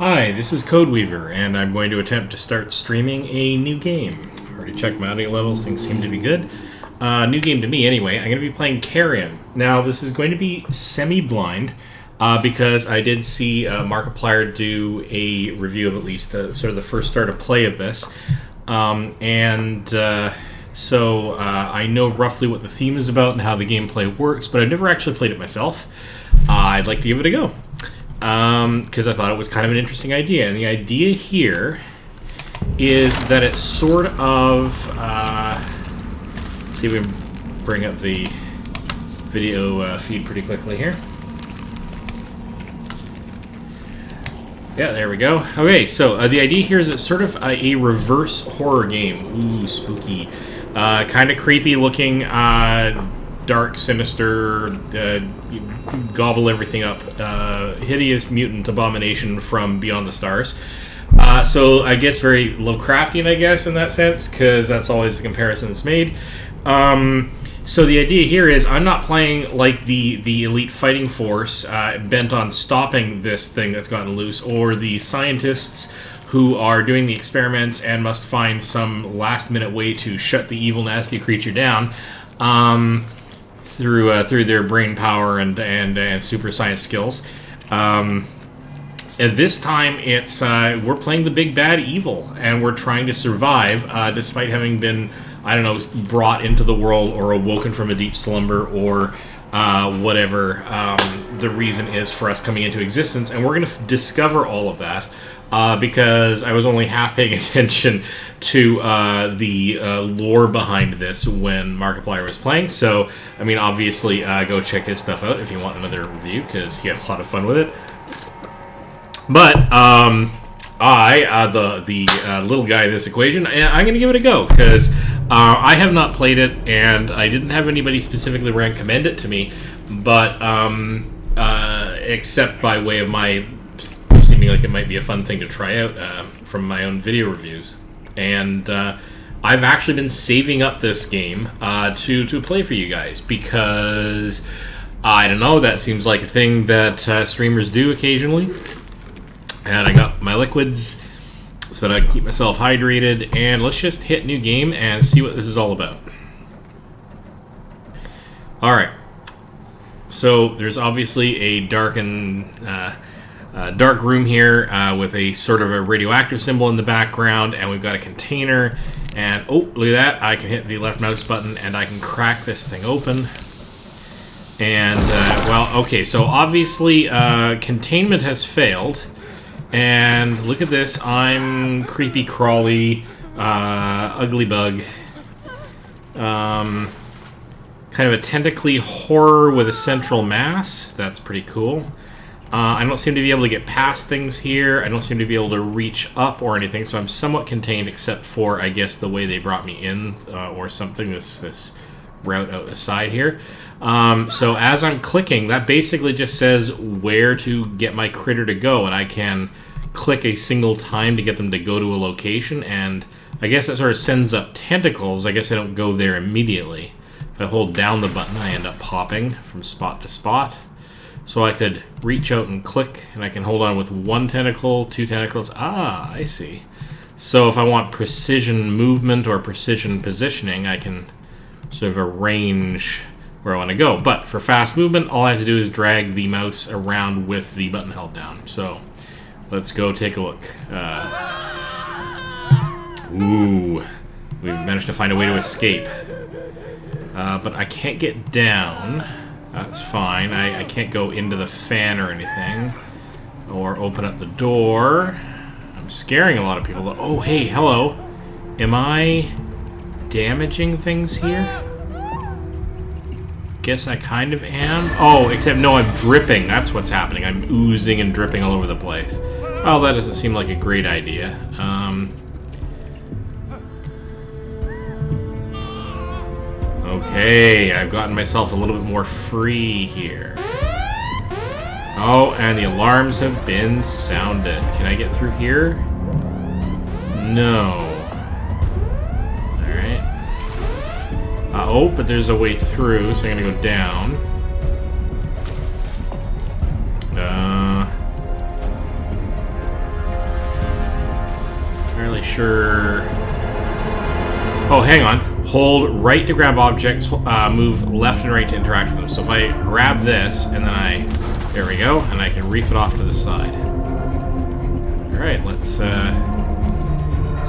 Hi, this is Codeweaver, and I'm going to attempt to start streaming a new game. Already checked my audio levels, things seem to be good. New game to me, anyway. I'm going to be playing Carrion. Now, this is going to be semi-blind, because I did see Markiplier do a review of at least sort of the first start of play of this. So I know roughly what the theme is about and how the gameplay works, but I've never actually played it myself. I'd like to give it a go. Because I thought it was kind of an interesting idea. And the idea here is that it's sort of... see if we can bring up the video feed pretty quickly here. Yeah, there we go. Okay, so the idea here is it's sort of a reverse horror game. Ooh, spooky. Kind of creepy looking, dark, sinister, gobble everything up, hideous mutant abomination from beyond the stars. So I guess very Lovecraftian, I guess, in that sense, because that's always the comparison that's made. So the idea here is I'm not playing like the elite fighting force bent on stopping this thing that's gotten loose, or the scientists who are doing the experiments and must find some last-minute way to shut the evil, nasty creature down. Through their brain power and super science skills. At this time, it's we're playing the big bad evil, and we're trying to survive despite having been, I don't know, brought into the world or awoken from a deep slumber or whatever the reason is for us coming into existence. And we're going to discover all of that because I was only half paying attention to the lore behind this when Markiplier was playing. So, I mean, obviously, go check his stuff out if you want another review, because he had a lot of fun with it. But the little guy in this equation, I'm going to give it a go, because I have not played it, and I didn't have anybody specifically recommend it to me, but except by way of my seeming like it might be a fun thing to try out from my own video reviews. And I've actually been saving up this game to play for you guys, because I don't know, that seems like a thing that streamers do occasionally. And I got my liquids so that I can keep myself hydrated, and let's just hit new game and see what this is all about. Alright, so there's obviously a dark room here with a sort of a radioactive symbol in the background, and we've got a container, and oh, look at that, I can hit the left mouse button and I can crack this thing open. And, well, okay, so obviously containment has failed. And look at this, I'm creepy crawly, ugly bug. Kind of a tentacly horror with a central mass. That's pretty cool. I don't seem to be able to get past things here. I don't seem to be able to reach up or anything, so I'm somewhat contained except for, I guess, the way they brought me in or something, this route out the side here. So as I'm clicking, that basically just says where to get my critter to go, and I can click a single time to get them to go to a location, and I guess that sort of sends up tentacles. I guess I don't go there immediately. If I hold down the button, I end up popping from spot to spot. So I could reach out and click, and I can hold on with one tentacle, two tentacles. Ah, I see. So if I want precision movement or precision positioning, I can sort of arrange where I want to go. But for fast movement, all I have to do is drag the mouse around with the button held down. So let's go take a look. Ooh, we've managed to find a way to escape. But I can't get down. That's fine. I can't go into the fan or anything. Or open up the door. I'm scaring a lot of people. Oh, hey, hello. Am I damaging things here? Guess I kind of am. Oh, except no, I'm dripping. That's what's happening. I'm oozing and dripping all over the place. Well, that doesn't seem like a great idea. Okay, I've gotten myself a little bit more free here. Oh, and the alarms have been sounded. Can I get through here? No. Alright. Oh, but there's a way through, so I'm gonna go down. really sure... Oh, hang on. Hold right to grab objects, move left and right to interact with them. So if I grab this, and then I... There we go, and I can reef it off to the side. Alright, let's... So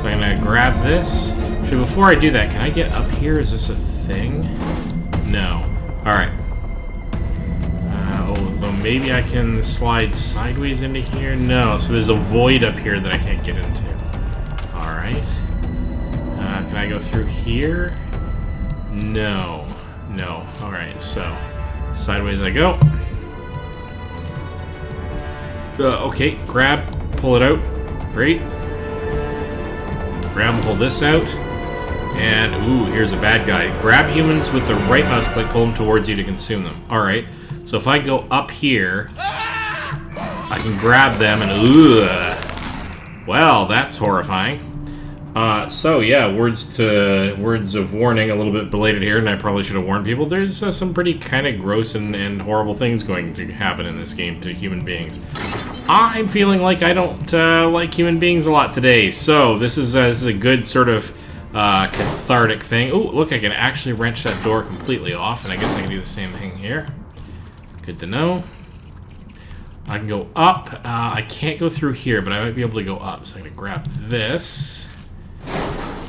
I'm going to grab this. Actually, before I do that, can I get up here? Is this a thing? No. Alright. Although maybe I can slide sideways into here? No, so there's a void up here that I can't get into. Alright. Can I go through here? No. No. Alright, so sideways I go. Okay, grab, pull it out. Great. Grab and pull this out. And, ooh, here's a bad guy. Grab humans with the right mouse click, pull them towards you to consume them. Alright, so if I go up here, I can grab them and, ooh. Well, that's horrifying. So yeah, words of warning, a little bit belated here, and I probably should have warned people. There's some pretty kind of gross and horrible things going to happen in this game to human beings. I'm feeling like I don't like human beings a lot today, so this is a good sort of cathartic thing. Oh, look, I can actually wrench that door completely off, and I guess I can do the same thing here. Good to know. I can go up. I can't go through here, but I might be able to go up. So I'm going to grab this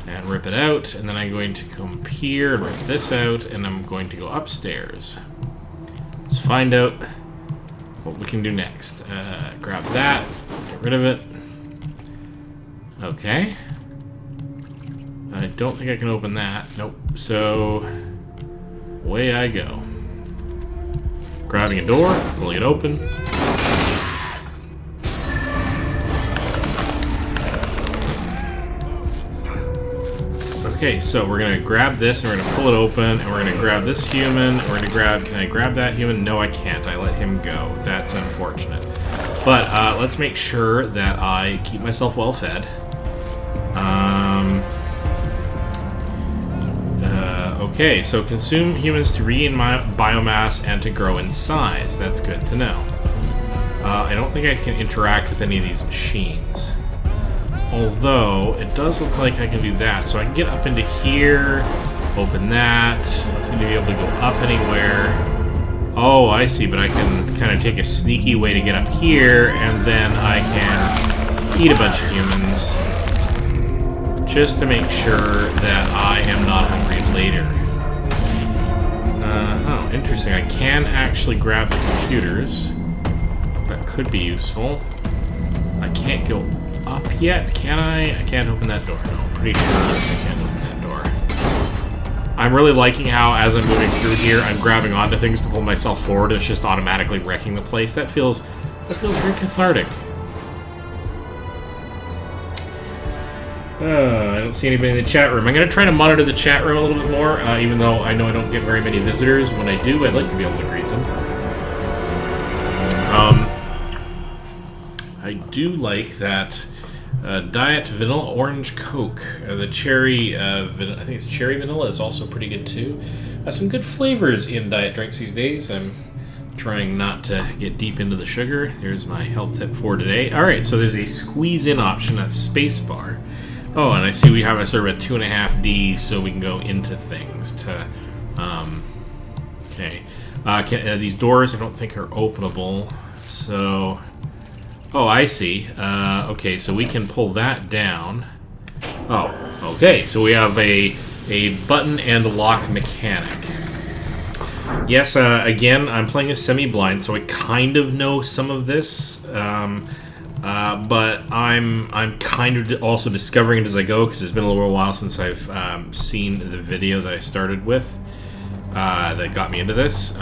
and rip it out, and then I'm going to come here and rip this out, and I'm going to go upstairs. Let's find out what we can do next. Grab that, get rid of it. Okay. I don't think I can open that. Nope. So, away I go. Grabbing a door, pulling it open. Okay, so we're gonna grab this and we're gonna pull it open, and we're gonna grab this human, and we're gonna grab... Can I grab that human? No, I can't. I let him go. That's unfortunate. But let's make sure that I keep myself well fed. Okay, so consume humans to regain biomass and to grow in size. That's good to know. I don't think I can interact with any of these machines. Although, it does look like I can do that. So I can get up into here, open that. I don't seem to be able to go up anywhere. Oh, I see, but I can kind of take a sneaky way to get up here, and then I can eat a bunch of humans. Just to make sure that I am not hungry later. Oh, interesting. I can actually grab the computers. That could be useful. I can't go up yet, can I? I can't open that door. No, I'm pretty sure I can't open that door. I'm really liking how, as I'm moving through here, I'm grabbing onto things to pull myself forward. It's just automatically wrecking the place. That feels very cathartic. I don't see anybody in the chat room. I'm going to try to monitor the chat room a little bit more, even though I know I don't get very many visitors. When I do, I'd like to be able to greet them. I do like that Diet Vanilla Orange Coke. The cherry, I think it's cherry vanilla, is also pretty good too. Some good flavors in diet drinks these days. I'm trying not to get deep into the sugar. Here's my health tip for today. Alright, so there's a squeeze in option, that's spacebar. Oh, and I see we have a sort of a 2.5D, so we can go into things to, okay. These doors I don't think are openable, so, oh, I see. Okay, so we can pull that down. Oh, okay, so we have a button and lock mechanic. Yes, again, I'm playing a SemiBlind, so I kind of know some of this. But I'm kind of also discovering it as I go, because it's been a little while since I've seen the video that I started with that got me into this.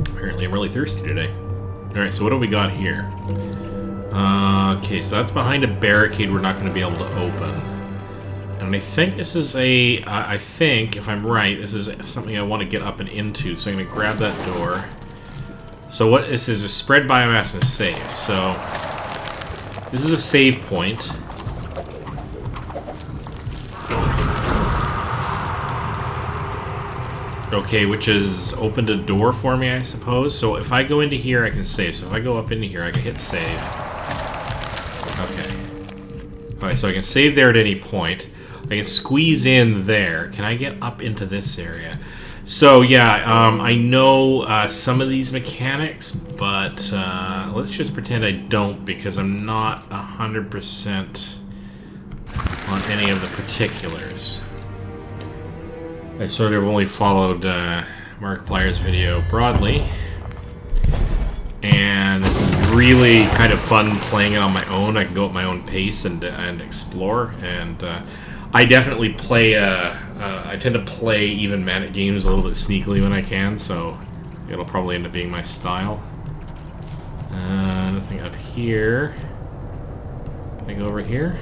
Apparently I'm really thirsty today. Alright, so what do we got here? Okay, so that's behind a barricade we're not going to be able to open. And I think this is I think, if I'm right, this is something I want to get up and into, so I'm going to grab that door. So what this is a spread biomass and save. So this is a save point. Okay, which has opened a door for me, I suppose. So if I go into here, I can save. So if I go up into here, I can hit save. Okay. Alright, so I can save there at any point. I can squeeze in there. Can I get up into this area? So, yeah, I know some of these mechanics, but let's just pretend I don't, because I'm not 100% on any of the particulars. I sort of only followed Markiplier's video broadly, and this is really kind of fun playing it on my own. I can go at my own pace and explore, and I definitely play, I tend to play even Manic games a little bit sneakily when I can, so it'll probably end up being my style. Nothing up here. Can I go over here?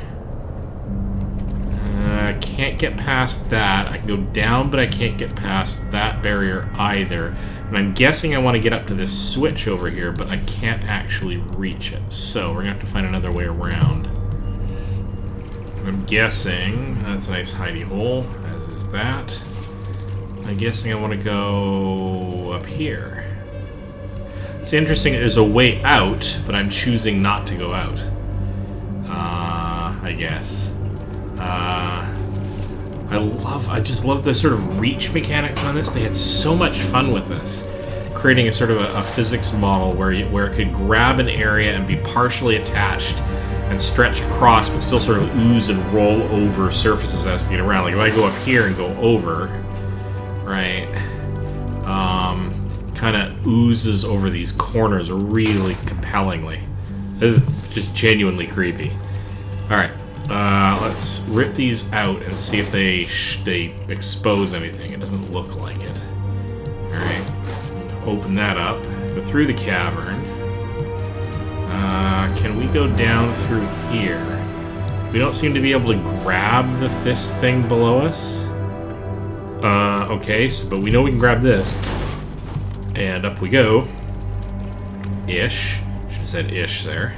I can't get past that. I can go down, but I can't get past that barrier either. And I'm guessing I want to get up to this switch over here, but I can't actually reach it. So we're going to have to find another way around. I'm guessing that's a nice hidey hole, as is that. I'm guessing I want to go up here. It's interesting, there's a way out, but I'm choosing not to go out. I guess. I just love the sort of reach mechanics on this. They had so much fun with this, creating a sort of a physics model where it could grab an area and be partially attached and stretch across, but still sort of ooze and roll over surfaces as to get around. Like if I go up here and go over, right, kind of oozes over these corners really compellingly. This is just genuinely creepy. All right. Let's rip these out and see if they expose anything. It doesn't look like it. Alright. Open that up. Go through the cavern. Can we go down through here? We don't seem to be able to grab this thing below us. Okay, but we know we can grab this. And up we go. Ish. Should have said ish there.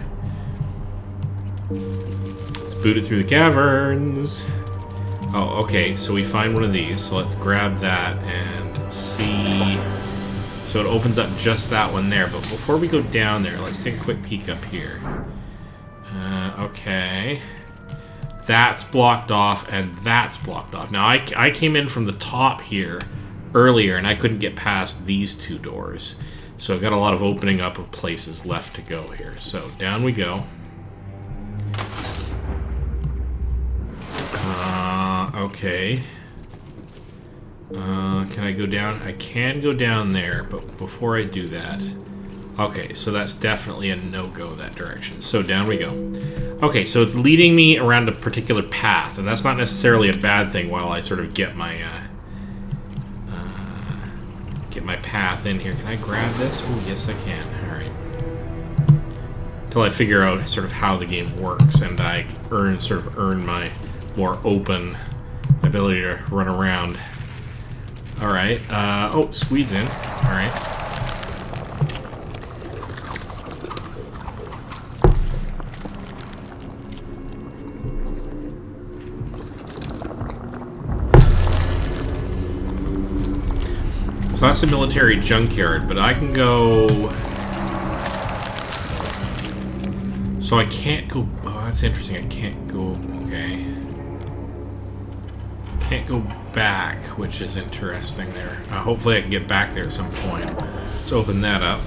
Boot it through the caverns. Oh, okay, so we find one of these, so let's grab that and see. So it opens up just that one there, but before we go down there, let's take a quick peek up here. Okay. That's blocked off, and that's blocked off. Now, I came in from the top here earlier, and I couldn't get past these two doors. So I've got a lot of opening up of places left to go here. So down we go. Okay. Can I go down? I can go down there, but before I do that... Okay, so that's definitely a no-go that direction. So down we go. Okay, so it's leading me around a particular path, and that's not necessarily a bad thing while I sort of get my path in here. Can I grab this? Oh, yes I can. Alright. Until I figure out sort of how the game works, and I earn my more open ability to run around. Alright, oh, squeeze in. Alright. So that's a military junkyard, but I can go... So I can't go... Oh, that's interesting. I can't go... Okay. Can't go back, which is interesting there. Hopefully I can get back there at some point. Let's open that up.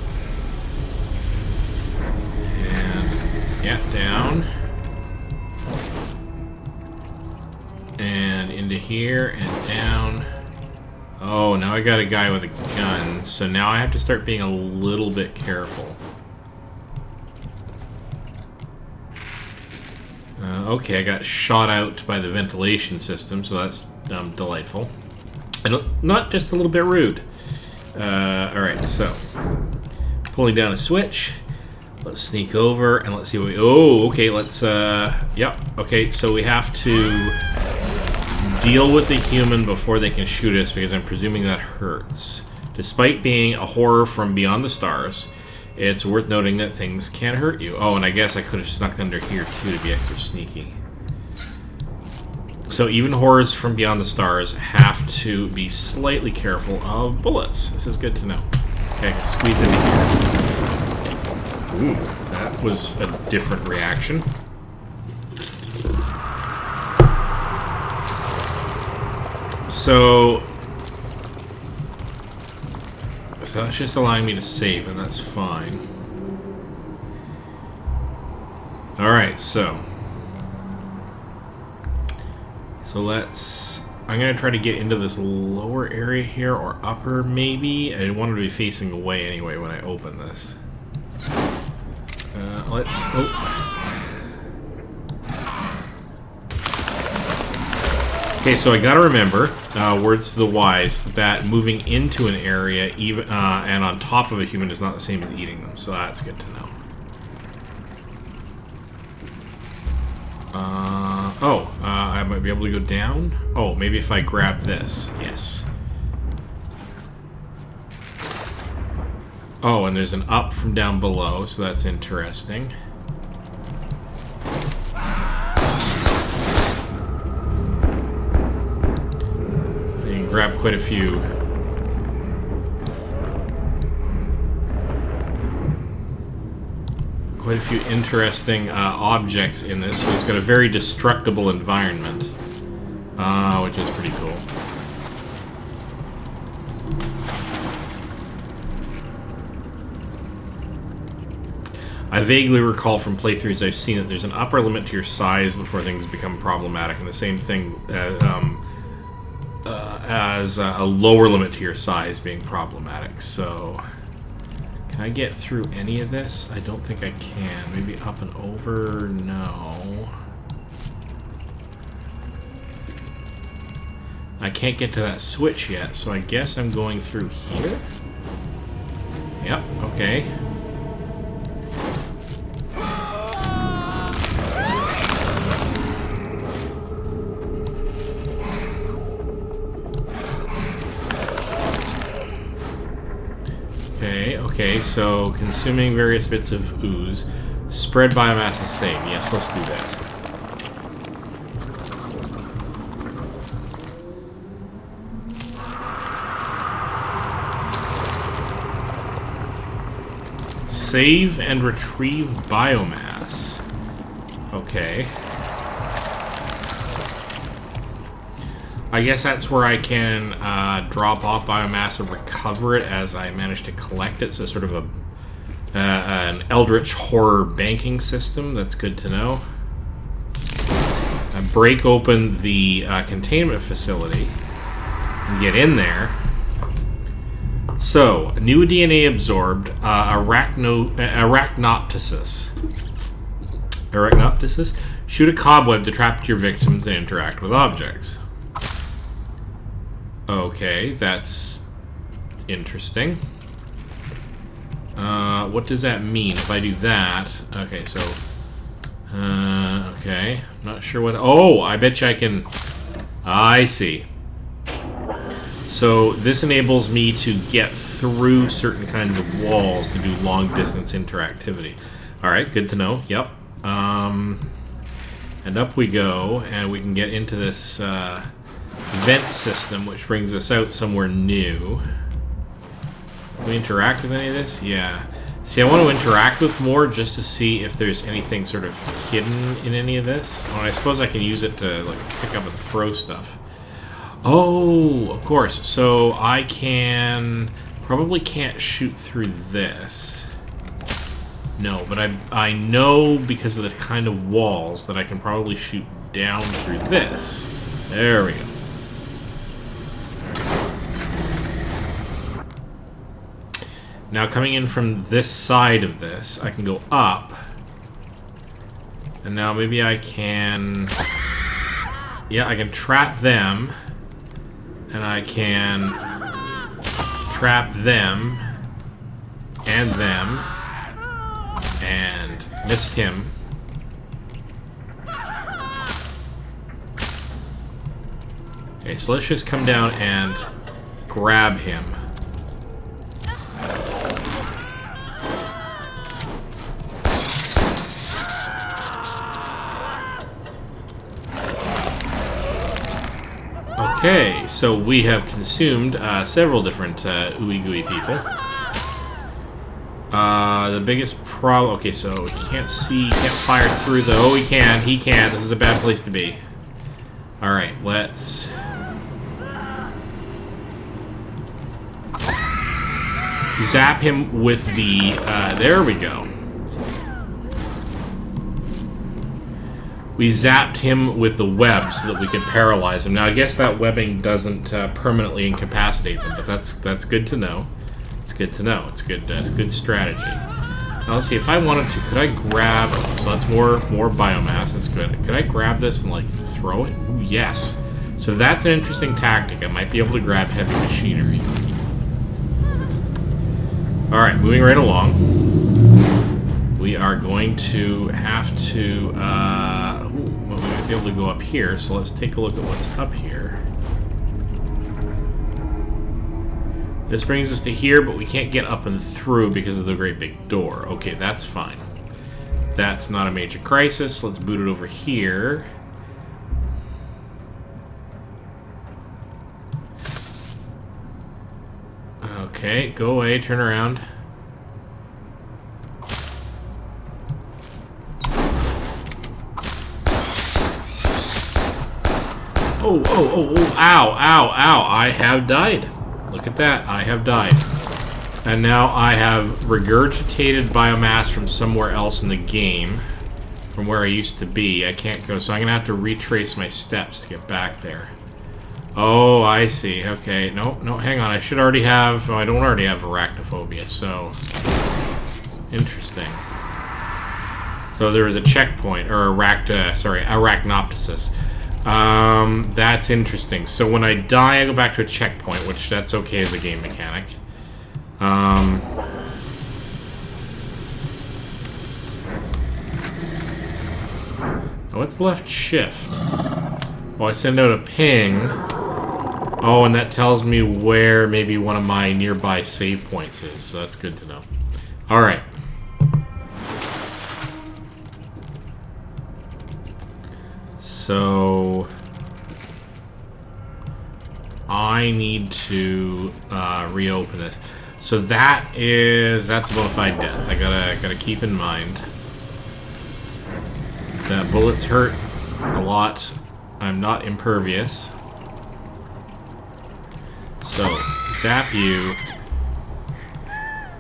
And, yeah, down. And into here, and down. Oh, now I got a guy with a gun, so now I have to start being a little bit careful. Okay, I got shot out by the ventilation system, so that's delightful. And not just a little bit rude. Alright, so pulling down a switch. Let's sneak over and let's see what we... Oh, okay, let's... Yep, okay, so we have to deal with the human before they can shoot us, because I'm presuming that hurts. Despite being a horror from beyond the stars, it's worth noting that things can hurt you. Oh, and I guess I could have snuck under here, too, to be extra sneaky. So even horrors from beyond the stars have to be slightly careful of bullets. This is good to know. Okay, I can squeeze into here. Ooh, that was a different reaction. So that's just allowing me to save, and that's fine. Alright, so let's... I'm going to try to get into this lower area here, or upper maybe. I want it to be facing away anyway when I open this. Let's... Oh. Okay, so I gotta remember, words to the wise, that moving into an area even and on top of a human is not the same as eating them, so that's good to know. I might be able to go down? Oh, maybe if I grab this. Yes. Oh, and there's an up from down below, so that's interesting. You can grab quite a few. Quite a few interesting objects in this, so it's got a very destructible environment, which is pretty cool. I vaguely recall from playthroughs I've seen that there's an upper limit to your size before things become problematic, and the same thing as a lower limit to your size being problematic, so... Can I get through any of this? I don't think I can. Maybe up and over? No. I can't get to that switch yet, so I guess I'm going through here? Yep, okay. Okay, so consuming various bits of ooze. Spread biomass is saved. Yes, let's do that. Save and retrieve biomass. Okay. I guess that's where I can drop off biomass and recover it as I manage to collect it. So sort of an eldritch horror banking system. That's good to know. I break open the containment facility and get in there. So, new DNA absorbed, arachnopsis. Arachnopsis? Shoot a cobweb to trap your victims and interact with objects. Okay, that's interesting. What does that mean if I do that? Okay, so... okay. Not sure what... Oh, I bet you I can... I see. So, this enables me to get through certain kinds of walls to do long-distance interactivity. Alright, good to know. Yep. And up we go, and we can get into this... vent system, which brings us out somewhere new. Can we interact with any of this? Yeah. See, I want to interact with more just to see if there's anything sort of hidden in any of this. Oh, I suppose I can use it to like pick up and throw stuff. Oh, of course. So I probably can't shoot through this. No, but I know because of the kind of walls that I can probably shoot down through this. There we go. Now coming in from this side of this, I can go up. And now maybe I can... Yeah, I can trap them. And I can trap them. And them. And missed him. Okay, so let's just come down and grab him. Okay, so we have consumed several different ooey gooey people. The biggest problem... Okay, so he can't see, can't fire through the... Oh, he can. This is a bad place to be. Alright, let's... zap him with the... there we go. We zapped him with the web so that we could paralyze him. Now, I guess that webbing doesn't permanently incapacitate them, but that's good to know. It's good to know. It's good strategy. Now, let's see. If I wanted to, could I grab... So that's more biomass. That's good. Could I grab this and, like, throw it? Ooh, yes. So that's an interesting tactic. I might be able to grab heavy machinery. Alright, moving right along. We are going to have to... we might be able to go up here, so let's take a look at what's up here. This brings us to here, but we can't get up and through because of the great big door. Okay, that's fine. That's not a major crisis. Let's boot it over here. Okay, go away, turn around. Oh, ow, ow, ow, I have died. Look at that, I have died. And now I have regurgitated biomass from somewhere else in the game, from where I used to be. I can't go, so I'm gonna have to retrace my steps to get back there. Oh, I see, okay, no, hang on, I should already have, I don't already have arachnophobia, so... Interesting. So there was a checkpoint, or arachnopsis. That's interesting. So when I die, I go back to a checkpoint, which that's okay as a game mechanic. What's left shift? Oh, I send out a ping. Oh, and that tells me where maybe one of my nearby save points is, so that's good to know. Alright. So I need to reopen this. So that's a bona fide death. I gotta keep in mind that bullets hurt a lot. I'm not impervious. So zap you.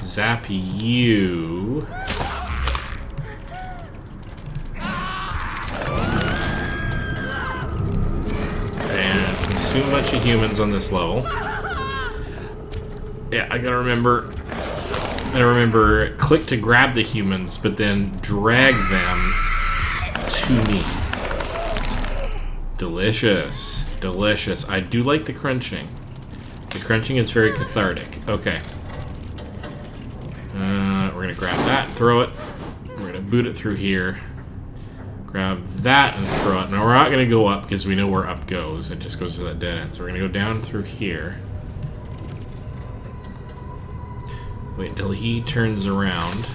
Zap you. Consume a bunch of humans on this level. Yeah, I gotta remember. Click to grab the humans, but then drag them to me. Delicious, delicious. I do like the crunching. The crunching is very cathartic. Okay. We're gonna grab that and throw it. We're gonna boot it through here. Grab that and throw it. Now we're not going to go up because we know where up goes. It just goes to that dead end. So we're going to go down through here. Wait until he turns around.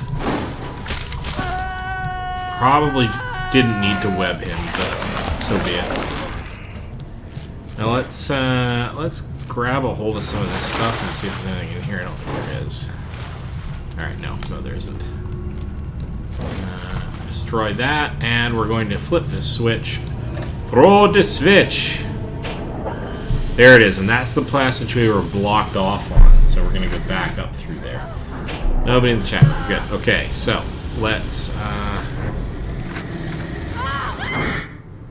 Probably didn't need to web him, but so be it. Now let's grab a hold of some of this stuff and see if there's anything in here. I don't think there is. Alright, no, there isn't. Destroy that, and we're going to flip this switch. Throw the switch! There it is, and that's the passage we were blocked off on. So we're going to go back up through there. Nobody in the chat. Good. Okay, so let's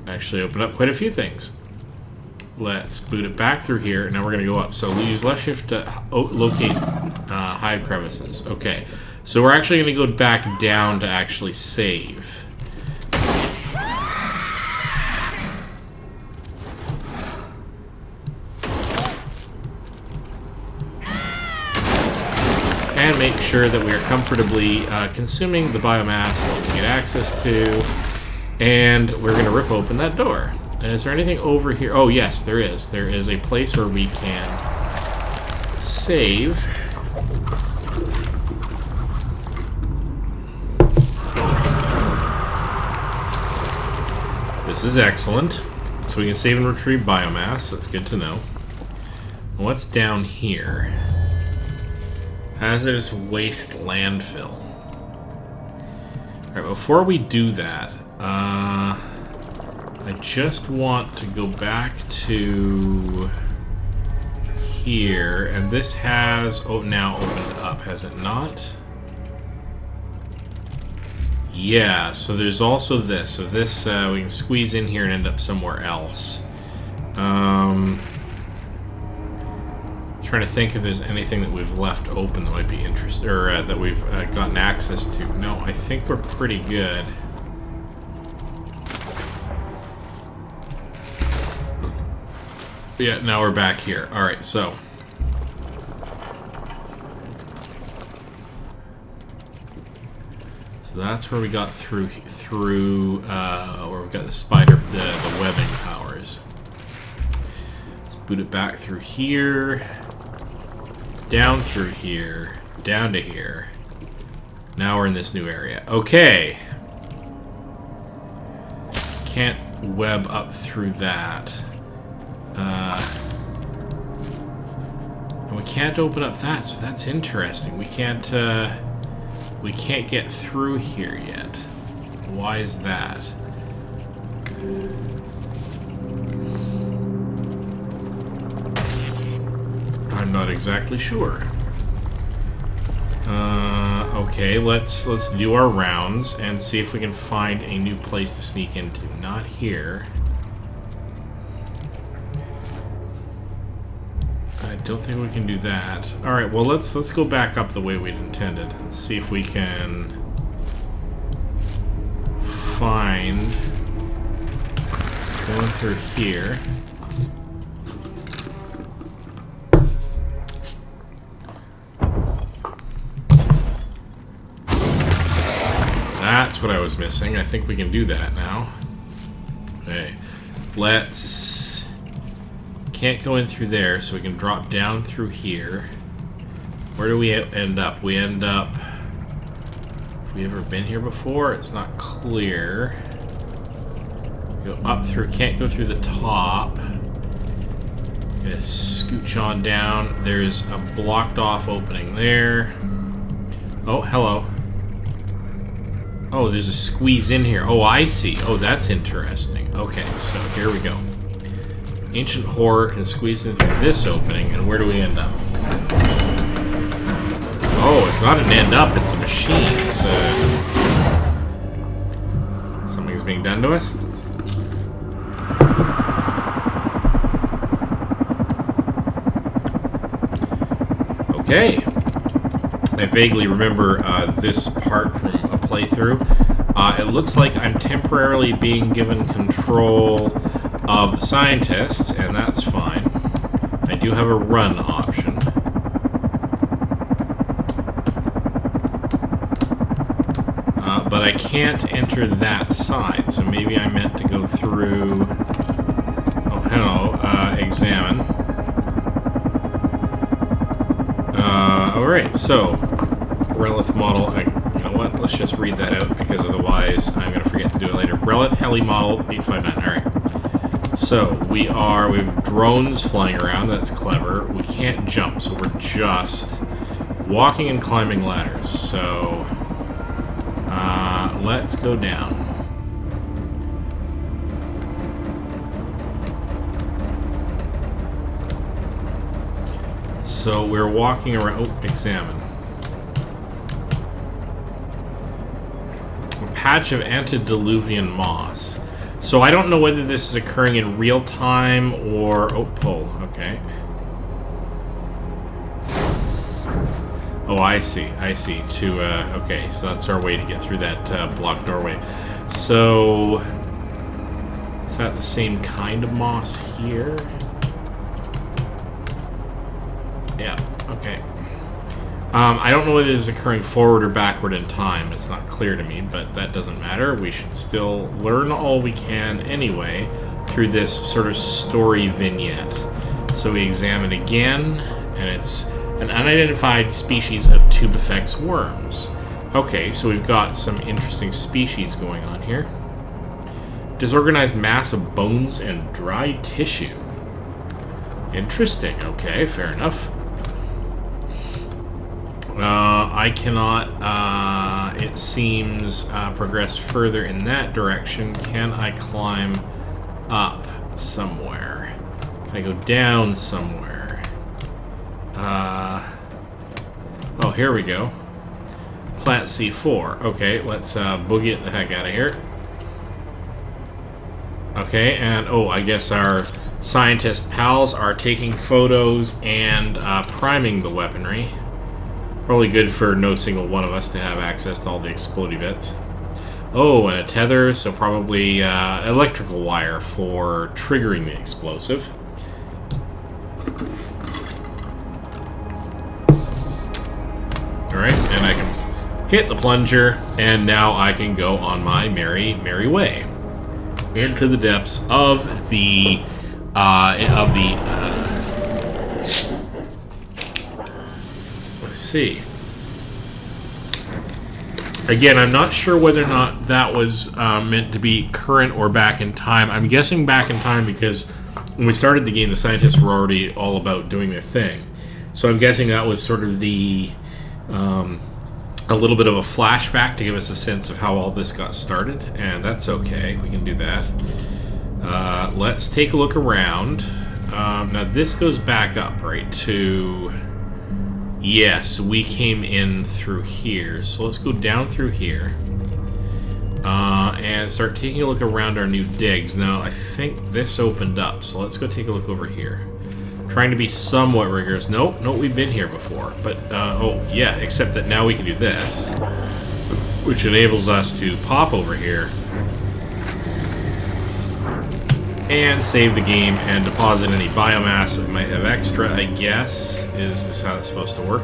actually open up quite a few things. Let's boot it back through here. Now we're going to go up. So we use left shift to locate hide crevices. Okay. So we're actually going to go back down to actually save. And make sure that we are comfortably consuming the biomass that we get access to. And we're going to rip open that door. Is there anything over here? Oh, yes, there is. There is a place where we can save. This is excellent. So we can save and retrieve biomass. That's good to know. What's down here? Hazardous waste landfill. Alright, before we do that, I just want to go back to here, and this has now opened up, has it not? Yeah, so there's also this. So this, we can squeeze in here and end up somewhere else. Trying to think if there's anything that we've left open that might be interesting, or that we've gotten access to. No, I think we're pretty good. Yeah, now we're back here. Alright, so. So that's where we got through where we got the spider, the webbing powers. Let's boot it back through here. Down through here, down to here. Now we're in this new area. Okay. Can't web up through that. And we can't open up that, so that's interesting. We can't get through here yet. Why is that? I'm not exactly sure. Okay, let's do our rounds and see if we can find a new place to sneak into. Not here. I don't think we can do that. All right, well let's go back up the way we'd intended and see if we can find going through here. That's what I was missing. I think we can do that now. Okay, let's... Can't go in through there, so we can drop down through here. Where do we end up? We end up... Have we ever been here before? It's not clear. Go up through... Can't go through the top. Gonna scooch on down. There's a blocked off opening there. Oh, hello. Oh, there's a squeeze in here. Oh, I see. Oh, that's interesting. Okay, so here we go. Ancient horror can squeeze in through this opening, and where do we end up? Oh, it's not an end up, it's a machine. It's a... Something's being done to us? Okay. I vaguely remember this part from a playthrough. It looks like I'm temporarily being given control of the scientists, and that's fine. I do have a run option. But I can't enter that side, so maybe I meant to go through... Oh, hello. Examine. Alright, so... Relith model... You know what? Let's just read that out, because otherwise I'm going to forget to do it later. Relith heli model 859. Alright. So, we have drones flying around, that's clever. We can't jump, so we're just walking and climbing ladders. So, let's go down. So, we're walking around... Oh, examine. A patch of antediluvian moss. So I don't know whether this is occurring in real time or... Oh, pull. Okay. Oh, I see. I see. Okay, so that's our way to get through that blocked doorway. So... Is that the same kind of moss here? Yeah, okay. I don't know whether this is occurring forward or backward in time. It's not clear to me, but that doesn't matter. We should still learn all we can anyway through this sort of story vignette. So we examine again, and it's an unidentified species of tubifex worms. Okay, so we've got some interesting species going on here. Disorganized mass of bones and dry tissue. Interesting. Okay, fair enough. I cannot, it seems, progress further in that direction. Can I climb up somewhere? Can I go down somewhere? Oh, here we go. Plant C4. Okay, let's boogie it the heck out of here. Okay, and oh, I guess our scientist pals are taking photos and priming the weaponry. Probably good for no single one of us to have access to all the explodey bits. Oh, and a tether, so probably electrical wire for triggering the explosive. Alright, and I can hit the plunger, and now I can go on my merry, merry way into the depths of the let's see. Again, I'm not sure whether or not that was meant to be current or back in time. I'm guessing back in time because when we started the game, the scientists were already all about doing their thing. So I'm guessing that was sort of the a little bit of a flashback to give us a sense of how all this got started, and that's okay. We can do that. Let's take a look around. Now this goes back up, right, to... Yes, we came in through here. So let's go down through here and start taking a look around our new digs. Now, I think this opened up, so let's go take a look over here. Trying to be somewhat rigorous. Nope, we've been here before. But, oh, yeah, except that now we can do this, which enables us to pop over here and save the game and deposit any biomass that we might have extra, I guess, is how it's supposed to work.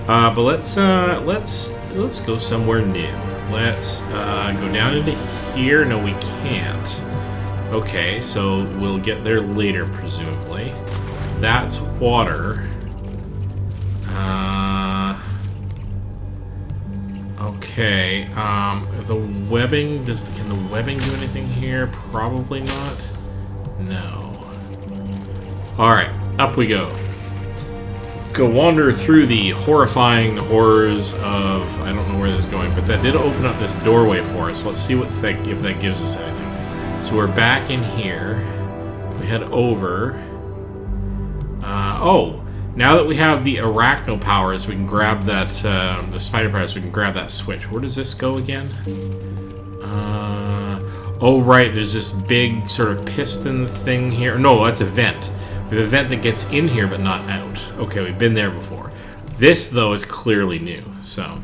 But let's go somewhere new. Let's go down into here. No, we can't. Okay, so we'll get there later, presumably. That's water. Okay. The webbing, can the webbing do anything here? Probably not. No. Alright, up we go. Let's go wander through the horrifying horrors of... I don't know where this is going, but that did open up this doorway for us. So let's see what if that gives us anything. So we're back in here. We head over. Oh, now that we have the arachno powers, we can grab that, the spider powers, we can grab that switch. Where does this go again? Oh, right, there's this big sort of piston thing here. No, that's a vent. We have a vent that gets in here but not out. Okay, we've been there before. This, though, is clearly new. So,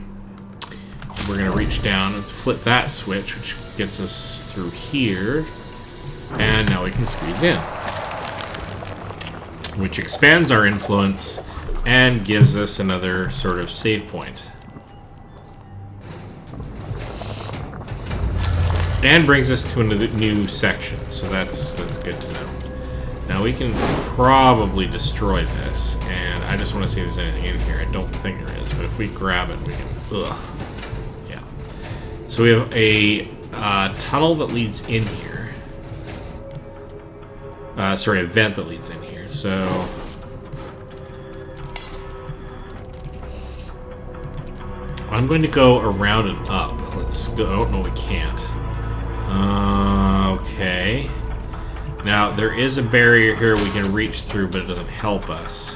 we're going to reach down and flip that switch, which gets us through here. And now we can squeeze in, which expands our influence and gives us another sort of save point. And brings us to a new section, so that's good to know. Now we can probably destroy this, and I just want to see if there's anything in here. I don't think there is, but if we grab it, we can... Ugh. Yeah. So we have a tunnel that leads in here. Sorry, a vent that leads in here, so... I'm going to go around and up. Let's go... Oh, no, we can't. Okay. Now, there is a barrier here we can reach through, but it doesn't help us.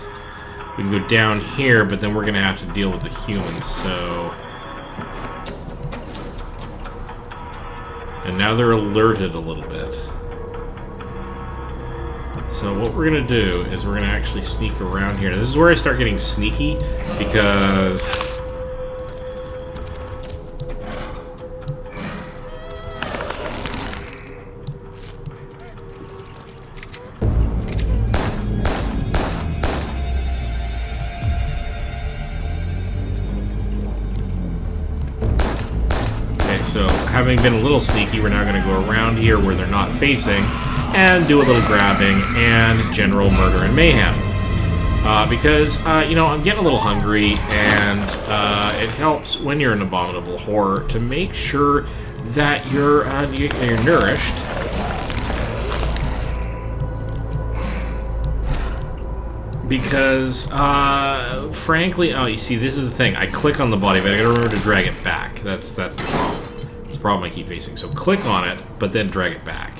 We can go down here, but then we're going to have to deal with the humans, so... And now they're alerted a little bit. So what we're going to do is we're going to actually sneak around here. This is where I start getting sneaky, because... So, having been a little sneaky, we're now going to go around here where they're not facing and do a little grabbing and general murder and mayhem. Because, you know, I'm getting a little hungry, and it helps when you're an abominable horror to make sure that you're nourished. Because, frankly, oh, you see, this is the thing. I click on the body, but I gotta remember to drag it back. That's the problem. It's the problem I keep facing. So click on it, but then drag it back.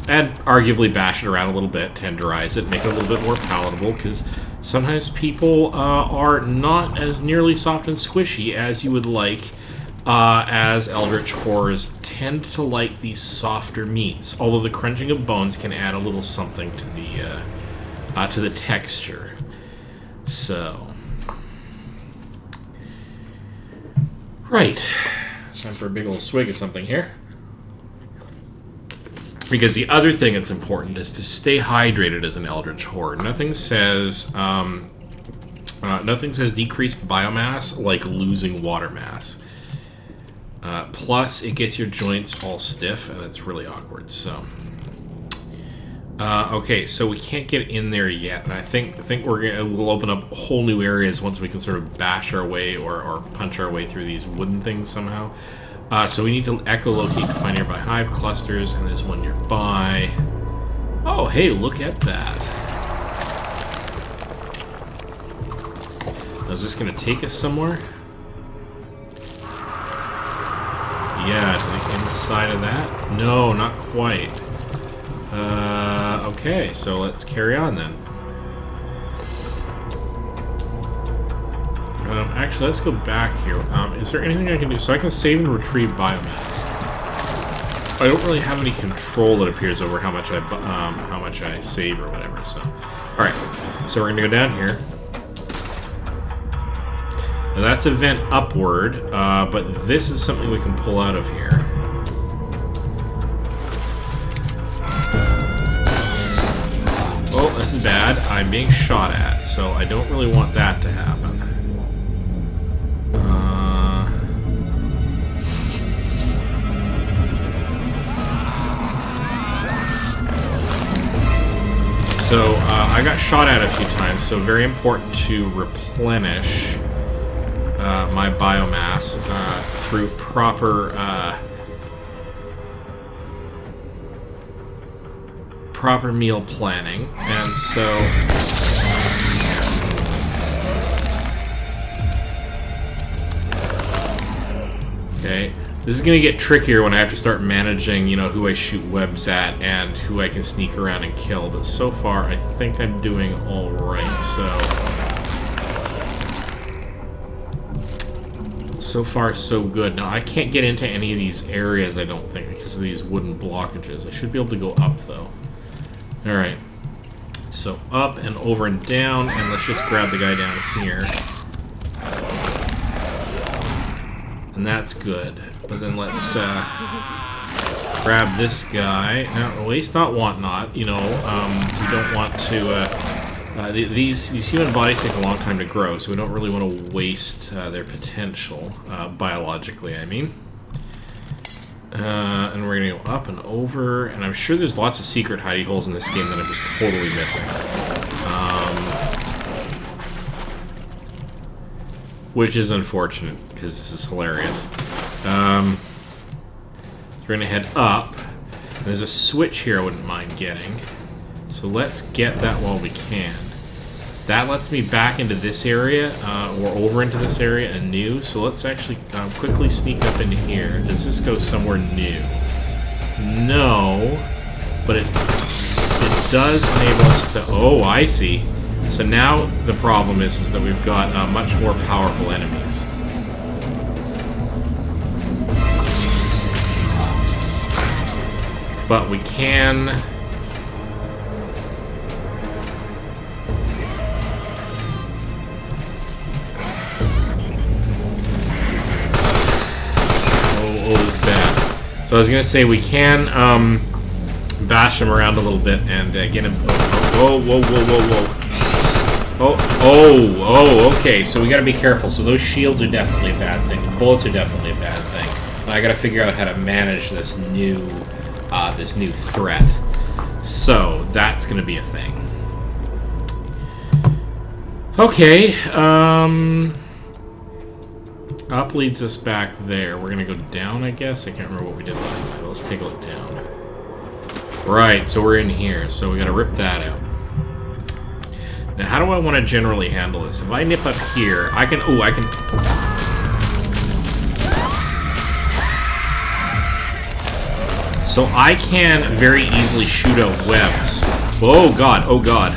And arguably bash it around a little bit, tenderize it, make it a little bit more palatable, because Sometimes people are not as nearly soft and squishy as you would like, as Eldritch Horrors tend to like these softer meats, although the crunching of bones can add a little something to the texture. So, right, time for a big old swig of something here. Because the other thing that's important is to stay hydrated as an Eldritch Horror. Nothing says decreased biomass like losing water mass. Plus, it gets your joints all stiff, and it's really awkward. So, okay, so we can't get in there yet, and I think we'll open up whole new areas once we can sort of bash our way or punch our way through these wooden things somehow. So we need to echolocate to find nearby hive clusters, and there's one nearby. Oh, hey, look at that. Now, is this going to take us somewhere? Yeah, to the inside of that? No, not quite. Okay, so let's carry on then. Actually, let's go back here. Is there anything I can do? So I can save and retrieve biomass. I don't really have any control, it appears, over how much I save or whatever. So, all right. So we're gonna go down here. Now that's a vent upward, but this is something we can pull out of here. Oh, this is bad. I'm being shot at, so I don't really want that to happen. So, I got shot at a few times, so very important to replenish my biomass through proper meal planning. And so, okay, this is going to get trickier when I have to start managing, you know, who I shoot webs at and who I can sneak around and kill. But so far, I think I'm doing all right. So far, so good. Now, I can't get into any of these areas, I don't think, because of these wooden blockages. I should be able to go up, though. All right. So up and over and down, and let's just grab the guy down here. And that's good. But then let's grab this guy. Now, waste not, want not. You know, we don't want to. These human bodies take a long time to grow, so we don't really want to waste their potential biologically. I mean. And we're gonna go up and over, and I'm sure there's lots of secret hidey holes in this game that I'm just totally missing. Which is unfortunate, because this is hilarious. So we're gonna head up. There's a switch here I wouldn't mind getting. So let's get that while we can. That lets me back into this area, or over into this area anew. So let's actually quickly sneak up into here. Does this go somewhere new? No, but it does enable us to... Oh, I see. So now the problem is that we've got much more powerful enemies. But we can... So I was going to say we can bash him around a little bit and get him... Oh, whoa, whoa, whoa, whoa. Oh, okay. So we got to be careful. So those shields are definitely a bad thing. The bullets are definitely a bad thing. And I got to figure out how to manage this new threat. So that's going to be a thing. Okay. Up leads us back there. We're gonna go down, I guess. I can't remember what we did last time. Let's take a look down. Right, so we're in here. So we gotta rip that out. Now, how do I want to generally handle this? If I nip up here, I can... Oh, I can... So I can very easily shoot out webs. Oh, God. Oh, God.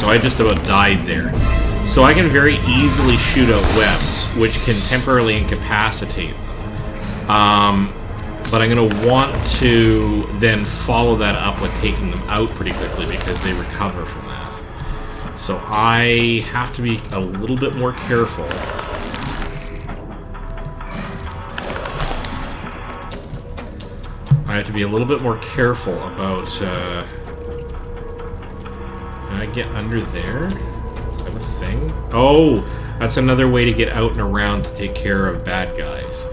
so I just about died there. So I can very easily shoot out webs, which can temporarily incapacitate them. But I'm going to want to then follow that up with taking them out pretty quickly because they recover from that. So I have to be a little bit more careful. I have to be a little bit more careful about... can I get under there? Is that a thing? Oh, that's another way to get out and around to take care of bad guys.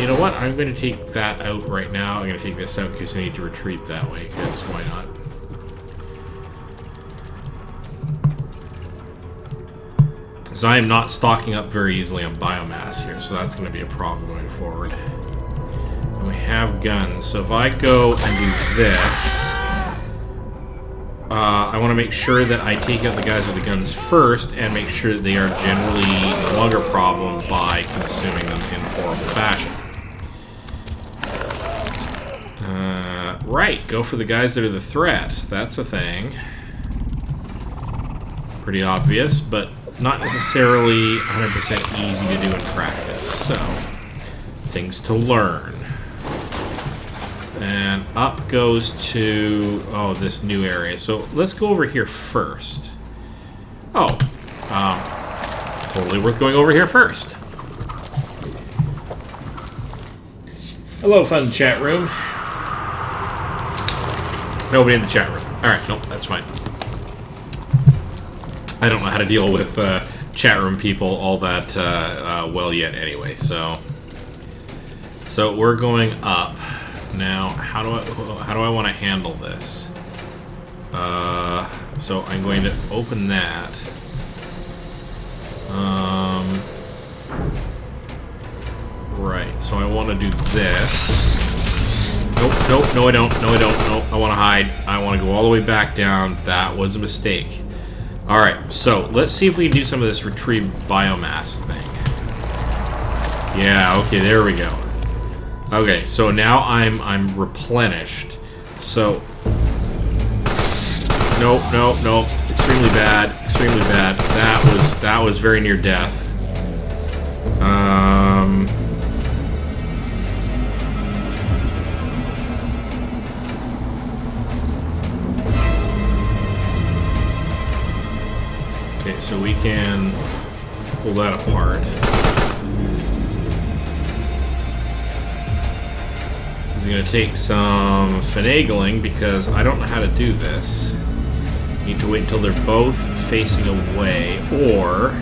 You know what? I'm going to take that out right now. I'm going to take this out because I need to retreat that way, because why not? So I am not stocking up very easily on biomass here, so that's going to be a problem going forward. And we have guns, so if I go and do this, I want to make sure that I take out the guys with the guns first and make sure that they are generally no longer a problem by consuming them in horrible fashion. Right, go for the guys that are the threat. That's a thing. Pretty obvious, but not necessarily 100% easy to do in practice. So, things to learn. And up goes to, oh, this new area. So let's go over here first. Oh, totally worth going over here first. Hello, fun chat room. Nobody in the chat room. Alright, nope, that's fine. I don't know how to deal with chat room people all that well yet anyway, so we're going up. Now, how do I want to handle this? So I'm going to open that. Right. So I want to do this. Nope. Nope. No, I don't. No, I don't. Nope. I want to hide. I want to go all the way back down. That was a mistake. All right. So let's see if we can do some of this retrieve biomass thing. Yeah. Okay. There we go. Okay, so now I'm replenished. So nope, nope, nope. Extremely bad, extremely bad. That was very near death. Okay, so we can pull that apart. It's going to take some finagling because I don't know how to do this. Need to wait until they're both facing away, or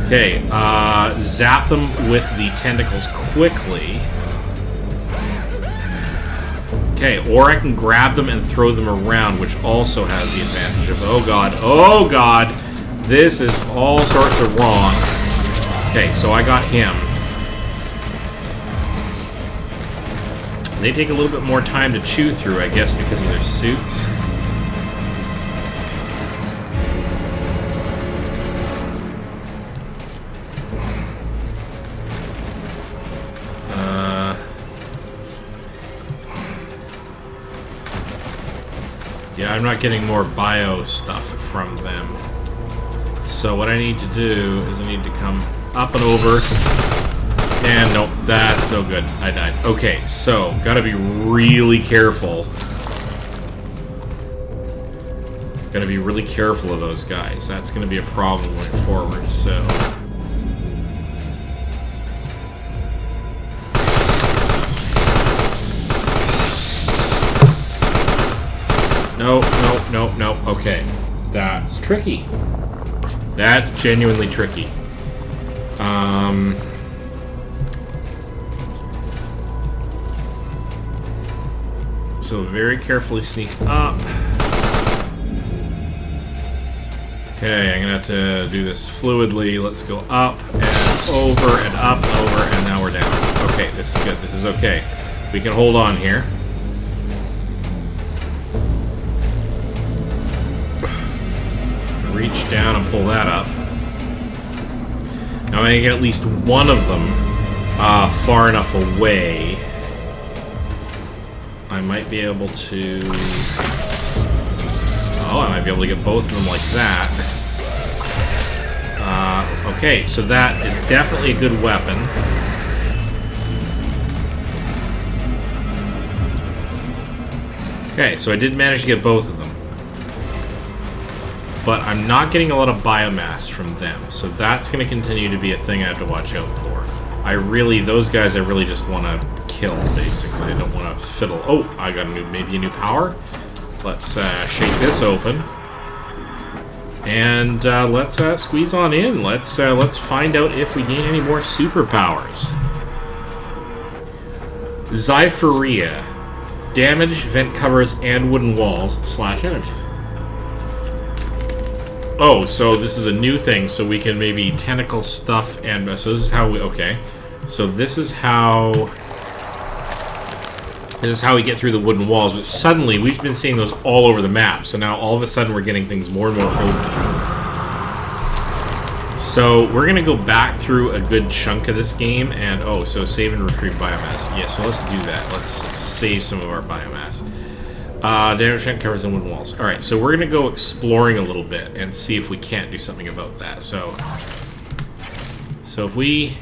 okay, zap them with the tentacles quickly. Okay, or I can grab them and throw them around, which also has the advantage of, oh god, this is all sorts of wrong. Okay, so I got him. They take a little bit more time to chew through, I guess, because of their suits. Yeah, I'm not getting more bio stuff from them. So what I need to do is I need to come up and over. And nope, that's no good. I died. Okay, so gotta be really careful. Gotta be really careful of those guys. That's gonna be a problem going forward, so. Nope, nope, nope, nope. Okay. That's tricky. That's genuinely tricky. So very carefully sneak up. Okay, I'm gonna have to do this fluidly. Let's go up and over and up and over, and now we're down. Okay, this is good. This is okay. We can hold on here. Reach down and pull that up. Now I can get at least one of them far enough away I might be able to... Oh, I might be able to get both of them like that. Okay, so that is definitely a good weapon. Okay, so I did manage to get both of them. But I'm not getting a lot of biomass from them, so that's going to continue to be a thing I have to watch out for. Those guys I really just want to kill, basically. I don't want to fiddle. Oh, I got maybe a new power. Let's shake this open. And let's squeeze on in. Let's find out if we gain any more superpowers. Zyphoria. Damage, vent covers, and wooden walls / enemies. Oh, so this is a new thing, so we can maybe tentacle stuff and... So this is how we... Okay. So this is how we get through the wooden walls, but suddenly we've been seeing those all over the map, so now all of a sudden we're getting things more and more open. So we're going to go back through a good chunk of this game, and oh, so save and retrieve biomass. Yeah, so let's do that. Let's save some of our biomass. Damage vent covers and wooden walls. Alright, so we're going to go exploring a little bit and see if we can't do something about that. So if we...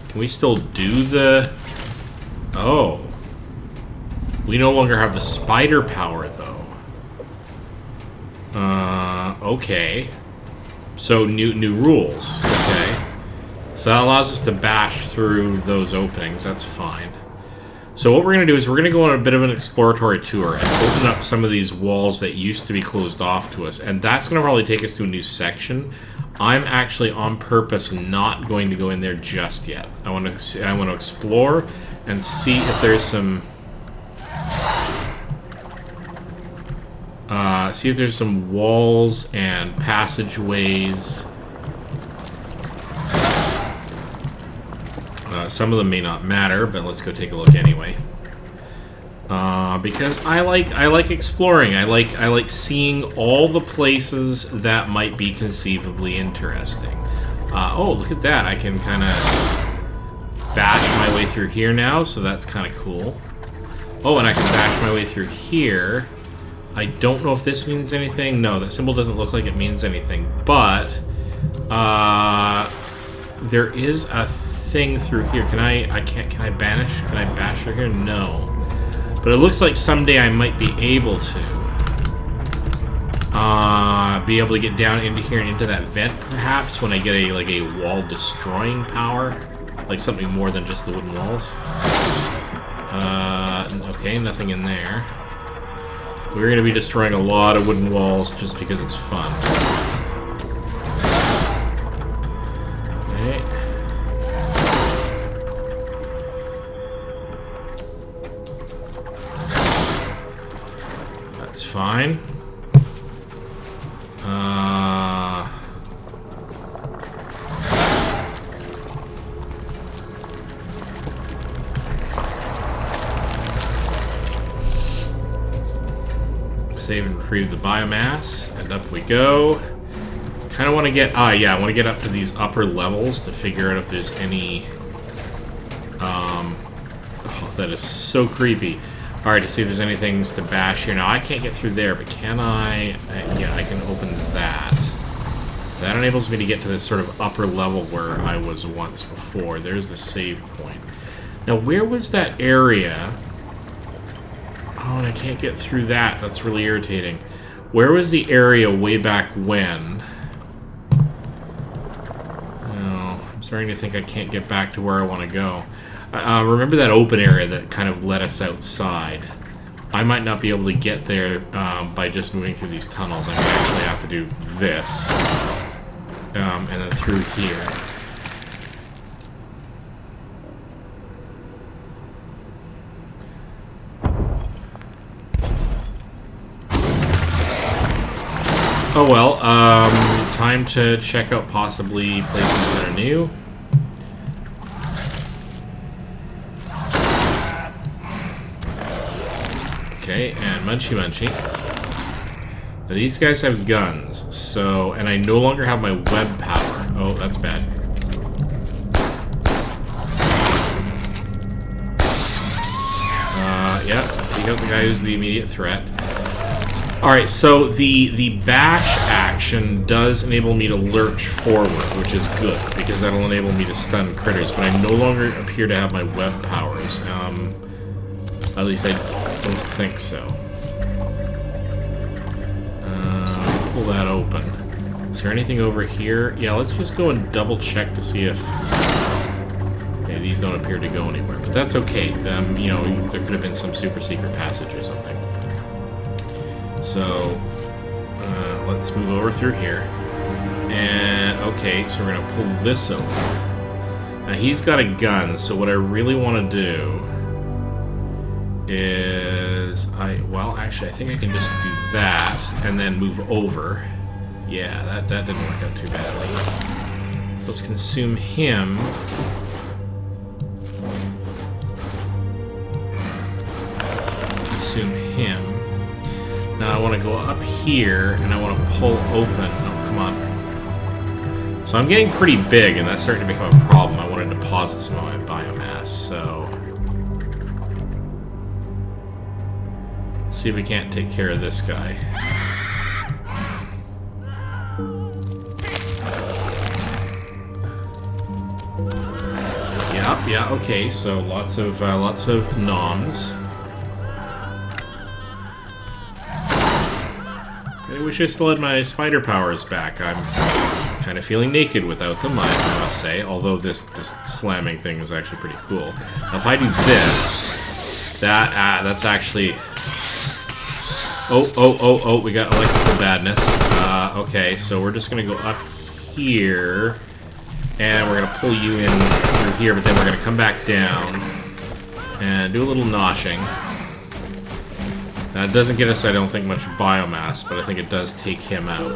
Can we still do the... Oh. We no longer have the spider power, though. Okay. So, new rules. Okay. So that allows us to bash through those openings. That's fine. So what we're going to do is we're going to go on a bit of an exploratory tour and open up some of these walls that used to be closed off to us. And that's going to probably take us to a new section. I'm actually on purpose not going to go in there just yet. I want to explore and see if there's some... see if there's some walls and passageways. Some of them may not matter, but let's go take a look anyway. Because I like exploring. I like seeing all the places that might be conceivably interesting. Oh, look at that! I can kind of bash my way through here now, so that's kind of cool. Oh, and I can bash my way through here. I don't know if this means anything. No, the symbol doesn't look like it means anything. But there is a thing through here. Can I banish? Can I bash through here? No. But it looks like someday I might be able to get down into here and into that vent, perhaps, when I get a wall destroying power, like something more than just the wooden walls. Okay, nothing in there. We're going to be destroying a lot of wooden walls just because it's fun. Okay. That's fine. Save and retrieve the biomass, and up we go. Kind of want to get... yeah, I want to get up to these upper levels to figure out if there's any... oh, that is so creepy. Alright, to see if there's any things to bash here. Now, I can't get through there, but can I... yeah, I can open that. That enables me to get to this sort of upper level where I was once before. There's the save point. Now, where was that area... Oh, and I can't get through that. That's really irritating. Where was the area way back when? Oh, I'm starting to think I can't get back to where I want to go. Remember that open area that kind of led us outside? I might not be able to get there by just moving through these tunnels. I might actually have to do this. And then through here. Oh well, time to check out possibly places that are new. Okay, and Munchy Munchy. Now these guys have guns, so, and I no longer have my web power. Oh, that's bad. Yeah, take out the guy who's the immediate threat. Alright, so the bash action does enable me to lurch forward, which is good, because that'll enable me to stun critters, but I no longer appear to have my web powers. At least I don't think so. Pull that open. Is there anything over here? Yeah, let's just go and double check to see if... Okay, these don't appear to go anywhere, but that's okay. You know, there could have been some super secret passage or something. So, let's move over through here. And, okay, so we're going to pull this over. Now, he's got a gun, so what I really want to do is... Well, actually, I think I can just do that and then move over. Yeah, that didn't work out too badly. Let's consume him. Consume him. Now I want to go up here, and I want to pull open. Oh, come on. So I'm getting pretty big, and that's starting to become a problem. I want to deposit some of my biomass, so... see if we can't take care of this guy. Yeah, okay, so lots of noms. I wish I still had my spider powers back. I'm kind of feeling naked without them, I must say, although this slamming thing is actually pretty cool. Now, if I do this, that's actually... Oh, we got electrical badness. Okay, so we're just going to go up here, and we're going to pull you in through here, but then we're going to come back down and do a little noshing. That doesn't get us, I don't think, much biomass, but I think it does take him out.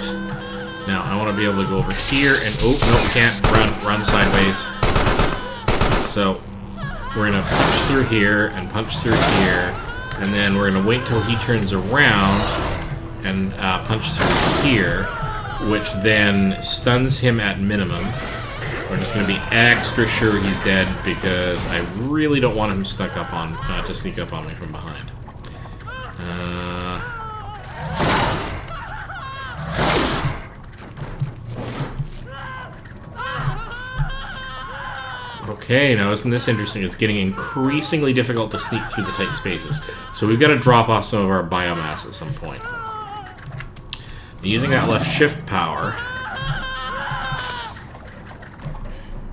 Now, I want to be able to go over here and... oh, no, we can't run sideways. So, we're going to punch through here and punch through here, and then we're going to wait till he turns around and punch through here, which then stuns him at minimum. We're just going to be extra sure he's dead because I really don't want him sneak up on me from behind. Okay, now isn't this interesting? It's getting increasingly difficult to sneak through the tight spaces. So we've got to drop off some of our biomass at some point. Using that left shift power...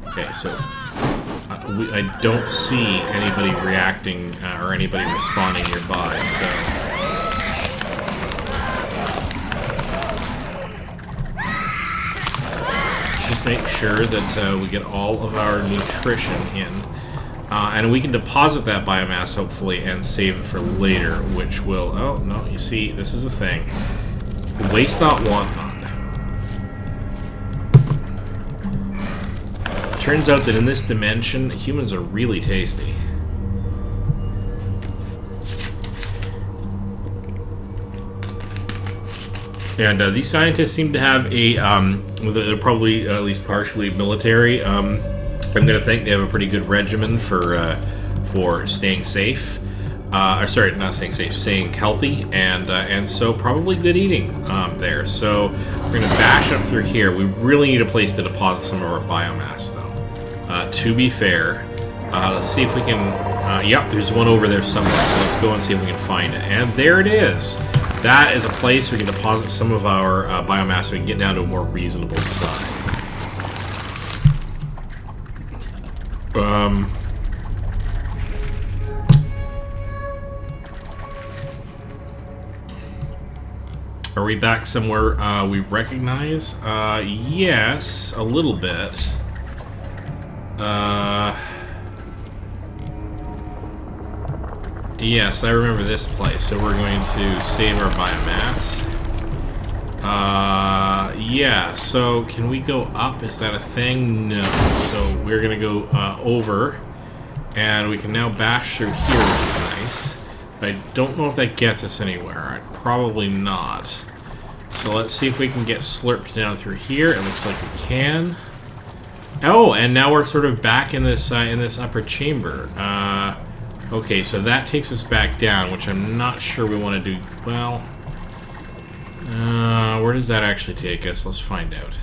okay, so I don't see anybody reacting or anybody responding nearby, so... just make sure that we get all of our nutrition in. And we can deposit that biomass, hopefully, and save it for later, which will... oh, no, you see, this is a thing. Waste not, want not. Turns out that in this dimension, humans are really tasty. And these scientists seem to have a, they're probably at least partially military. I'm going to think they have a pretty good regimen for staying safe. Or sorry, not staying safe, staying healthy, and so probably good eating there. So we're going to bash up through here. We really need a place to deposit some of our biomass, though. To be fair, let's see if we can... yep, there's one over there somewhere, so let's go and see if we can find it. And there it is! That is a place we can deposit so of our biomass so we can get down to a more reasonable size. Are we back somewhere we recognize? Yes, a little bit. Yes, I remember this place, so we're going to save our biomass. Yeah, so can we go up? Is that a thing? No. So we're going to go over, and we can now bash through here, which is nice. But I don't know if that gets us anywhere. Probably not. So let's see if we can get slurped down through here. It looks like we can. Oh, and now we're sort of back in this upper chamber. Okay, so that takes us back down, which I'm not sure we want to do. Well, where does that actually take us? Let's find out.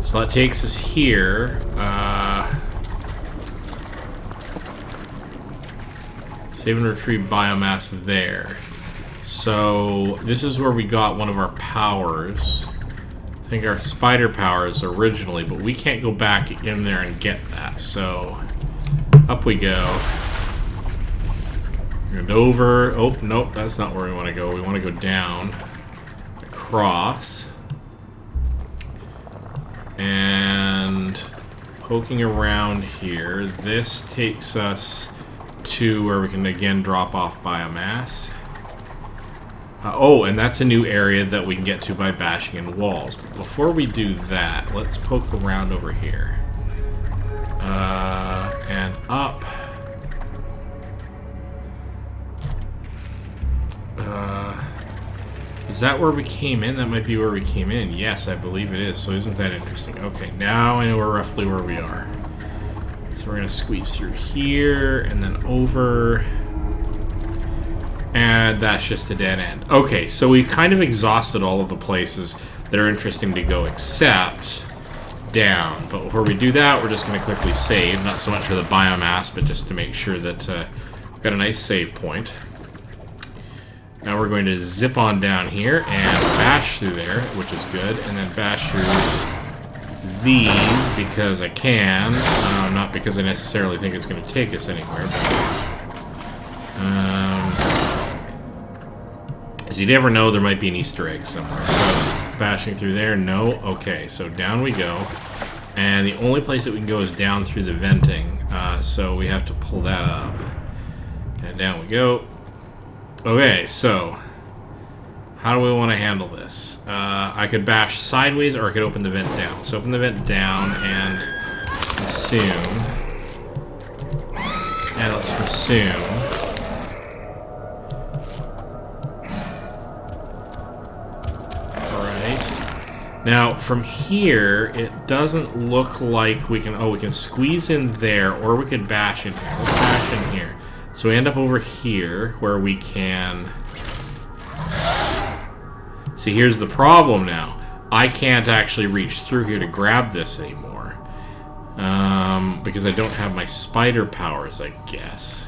So that takes us here. Save and retrieve biomass there. So this is where we got one of our powers. I think our spider powers originally, but we can't go back in there and get that. So up we go. And over. Oh, nope, that's not where we want to go. We want to go down, across, and poking around here. This takes us to where we can again drop off biomass. Oh, and that's a new area that we can get to by bashing in walls. But before we do that, let's poke around over here. And up. Is that where we came in? That might be where we came in. Yes, I believe it is. So isn't that interesting? Okay, now I know roughly where we are. So we're going to squeeze through here and then over. And that's just a dead end. Okay, so we've kind of exhausted all of the places that are interesting to go except down. But before we do that, we're just going to quickly save. Not so much for the biomass, but just to make sure that we've got a nice save point. Now we're going to zip on down here and bash through there, which is good, and then bash through these because I can, not because I necessarily think it's going to take us anywhere. As you never know, there might be an Easter egg somewhere. So bashing through there, no, okay, so down we go, and the only place that we can go is down through the venting, so we have to pull that up, and down we go. Okay, so how do we want to handle this? I could bash sideways or I could open the vent down. So open the vent down and consume. And let's consume. Alright. Now, from here, it doesn't look like we can... Oh, we can squeeze in there or we could bash in here. Let's bash in here. So we end up over here, where we can... See, here's the problem now. I can't actually reach through here to grab this anymore. Because I don't have my spider powers, I guess.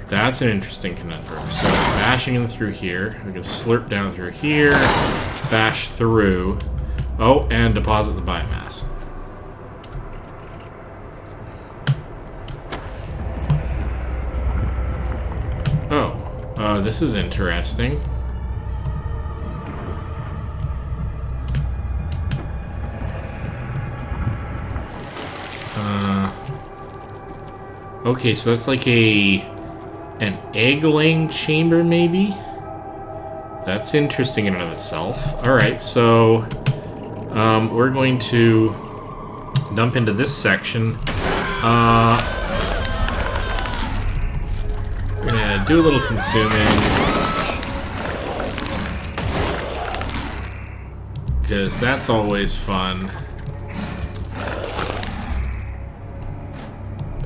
That's an interesting conundrum. So, bashing in through here. We can slurp down through here. Bash through. Oh, and deposit the biomass. Oh, this is interesting. Okay, so that's like an egg-laying chamber, maybe? That's interesting in and of itself. Alright, so we're going to dump into this section. We're gonna do a little consuming because that's always fun.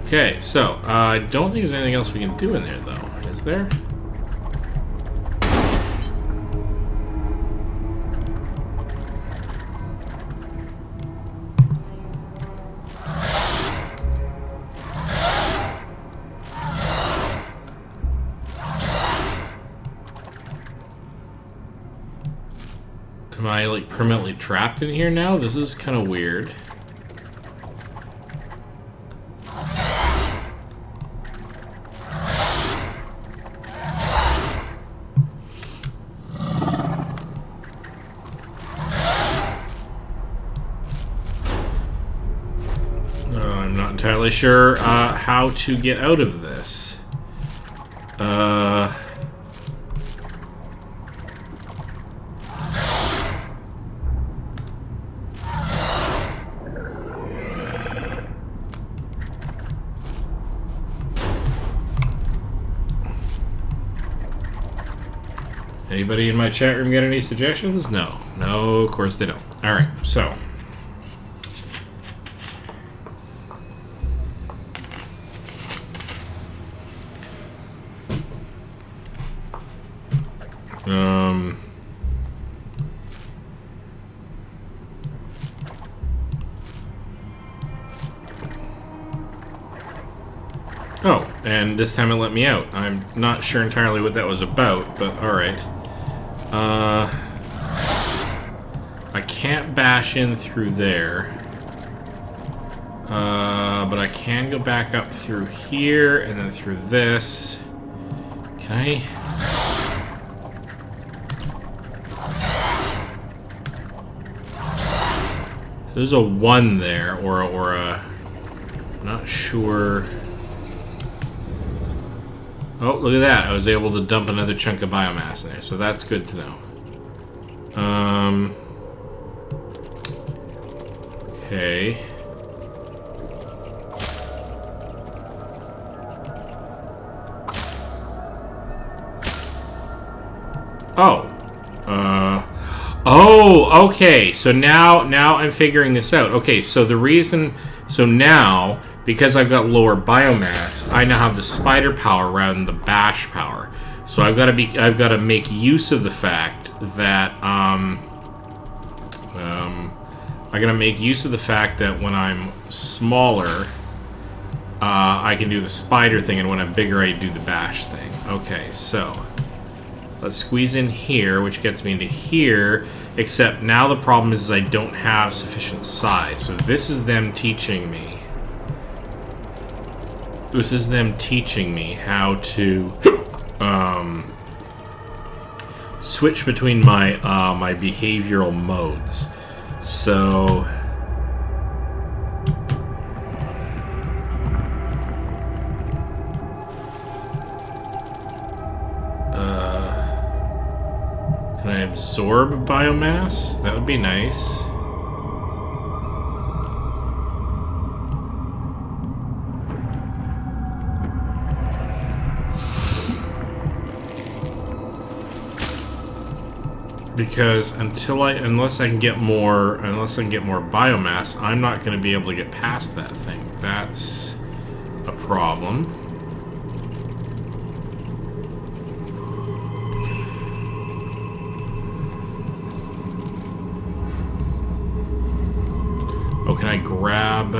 Okay, so I don't think there's anything else we can do in there, though. Is there? Am I, like, permanently trapped in here now? This is kind of weird. I'm not entirely sure how to get out of this. Anybody in my chat room got any suggestions? No. No, of course they don't. Alright, so. Oh, and this time it let me out. I'm not sure entirely what that was about, but alright. I can't bash in through there. But I can go back up through here, and then through this. Can I? So there's a 1 there, or a... I'm not sure... Oh, look at that. I was able to dump another chunk of biomass in there, so that's good to know. Okay. Oh. Oh, okay. So now I'm figuring this out. Okay, so the reason... So now... Because I've got lower biomass, I now have the spider power rather than the bash power. So I've got to make use of the fact that I gotta make use of the fact that when I'm smaller, I can do the spider thing, and when I'm bigger, I do the bash thing. Okay, so let's squeeze in here, which gets me into here. Except now the problem is I don't have sufficient size. So this is them teaching me. This is them teaching me how to switch between my my behavioral modes. So can I absorb biomass? That would be nice. Because unless I can get more biomass, I'm not going to be able to get past that thing. That's a problem. Oh, can I grab?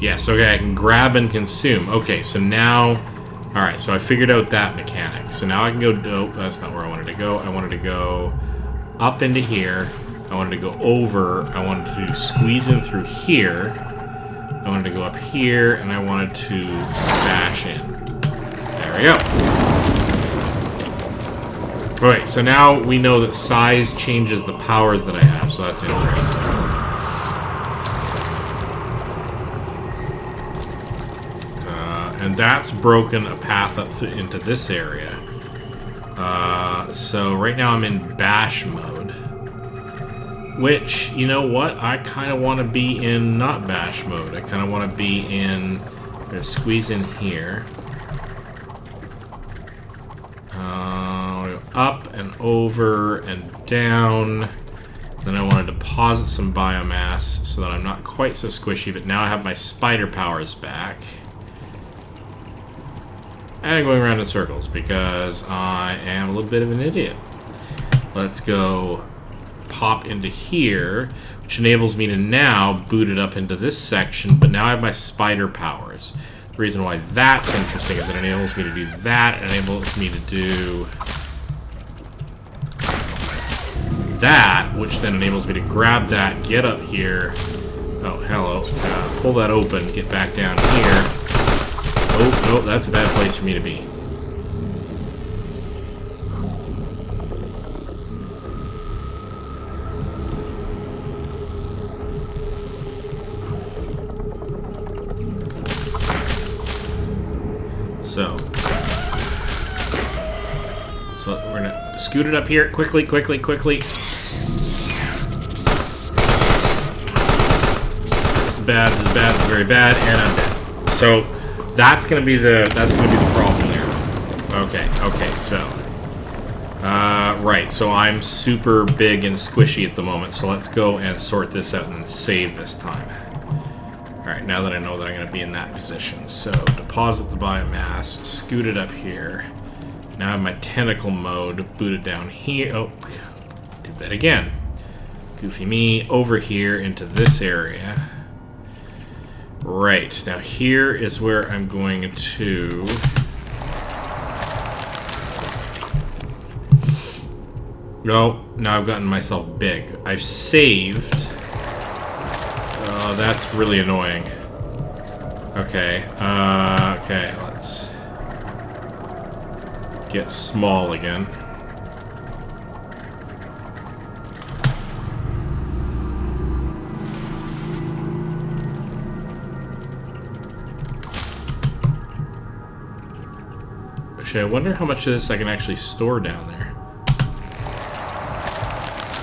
Yes, okay, I can grab and consume. Okay, so now... Alright, so I figured out that mechanic. So now I can go... Oh, that's not where I wanted to go. I wanted to go up into here. I wanted to go over. I wanted to squeeze in through here. I wanted to go up here, and I wanted to bash in. There we go. Alright, so now we know that size changes the powers that I have, so that's interesting. And that's broken a path up into this area. So right now I'm in bash mode. Which, you know what? I kind of want to be in not bash mode. I kind of want to be in... I'm going to squeeze in here. Up and over and down. Then I want to deposit some biomass so that I'm not quite so squishy, but now I have my spider powers back. And I'm going around in circles because I am a little bit of an idiot. Let's go pop into here, which enables me to now boot it up into this section, but now I have my spider powers. The reason why that's interesting is it enables me to do that, it enables me to do that, which then enables me to grab that, get up here. Oh, hello. Pull that open, get back down here. Oh, no, that's a bad place for me to be. So we're gonna scoot it up here quickly. This is bad, this is bad, this is very bad, and I'm dead. So that's gonna be the problem there. Okay, so right, so I'm super big and squishy at the moment, so let's go and sort this out and save this time. Alright, now that I know that I'm going to be in that position. So, deposit the biomass, scoot it up here. Now I have my tentacle mode, boot it down here. Oh, do that again. Goofy me, over here into this area. Right, now here is where I'm going to... Oh, now I've gotten myself big. I've saved... Oh, that's really annoying. Okay, okay, let's get small again. Actually, I wonder how much of this I can actually store down there.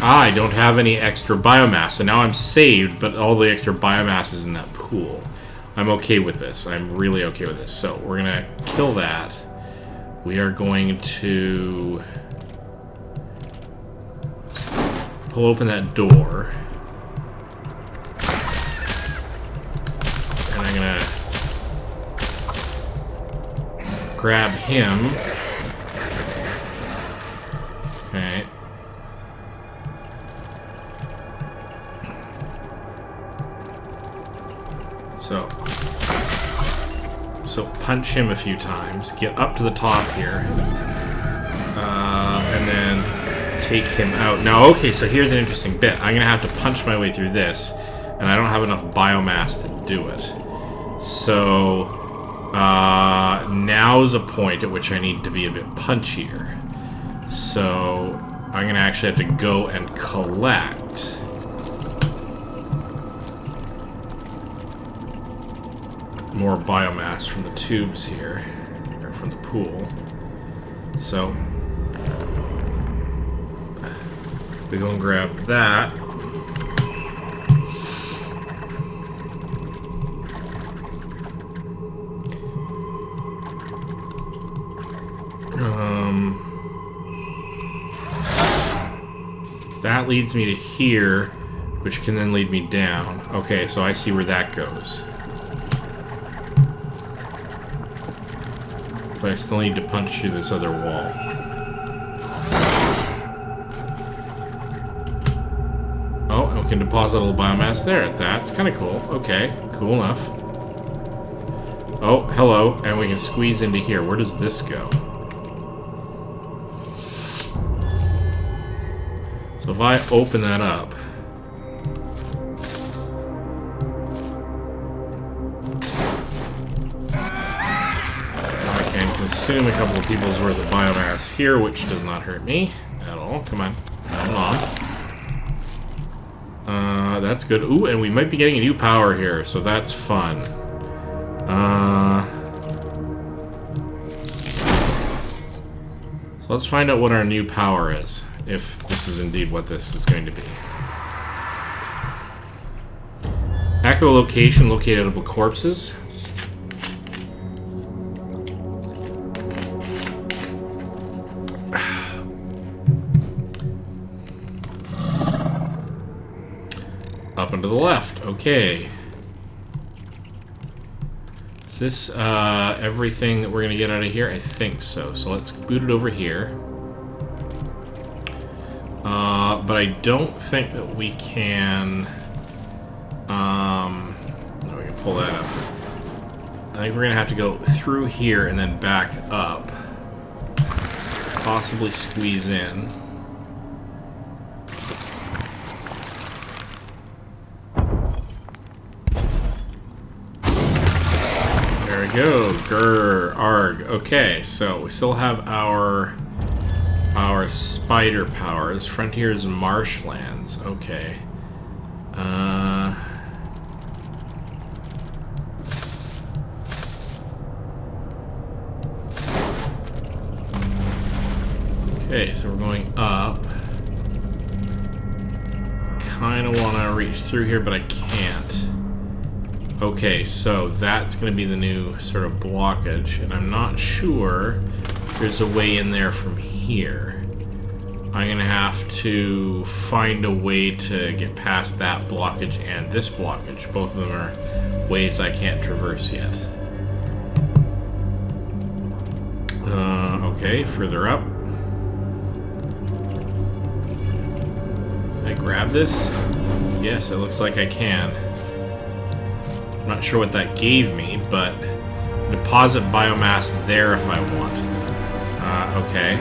Ah, I don't have any extra biomass, so now I'm saved, but all the extra biomass is in that pool. I'm okay with this. I'm really okay with this. So, we're going to kill that. We are going to pull open that door. And I'm going to grab him. Okay. So punch him a few times, get up to the top here, and then take him out. Now, okay, so here's an interesting bit. I'm going to have to punch my way through this, and I don't have enough biomass to do it. So, now's a point at which I need to be a bit punchier. So, I'm going to actually have to go and collect... more biomass from the tubes here, or from the pool. So we go and grab that. That leads me to here, which can then lead me down. Okay, so I see where that goes. But I still need to punch through this other wall. Oh, and we can deposit a little biomass there. That's kind of cool. Okay, cool enough. Oh, hello. And we can squeeze into here. Where does this go? So if I open that up... consume a couple of people's worth of biomass here, which does not hurt me at all. Come on. Hold on. That's good. Ooh, and we might be getting a new power here, so that's fun. So let's find out what our new power is, if this is indeed what this is going to be. Echolocation, locatable corpses. Up and to the left. Okay. Is this everything that we're going to get out of here? I think so. So let's boot it over here. But I don't think that we can... no, we can pull that up. I think we're going to have to go through here and then back up. Possibly squeeze in. Go, grr, arg. Okay, so we still have our spider powers. Frontiers and marshlands. Okay. Okay, so we're going up. Kind of want to reach through here, but I can't. Okay, so that's going to be the new sort of blockage, and I'm not sure if there's a way in there from here. I'm going to have to find a way to get past that blockage and this blockage. Both of them are ways I can't traverse yet. Okay, further up. Can I grab this? Yes, it looks like I can. I'm not sure what that gave me, but deposit biomass there if I want. Okay.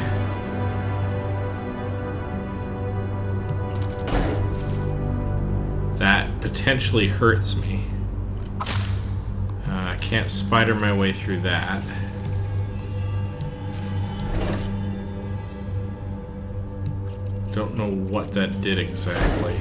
That potentially hurts me. I can't spider my way through that. Don't know what that did exactly.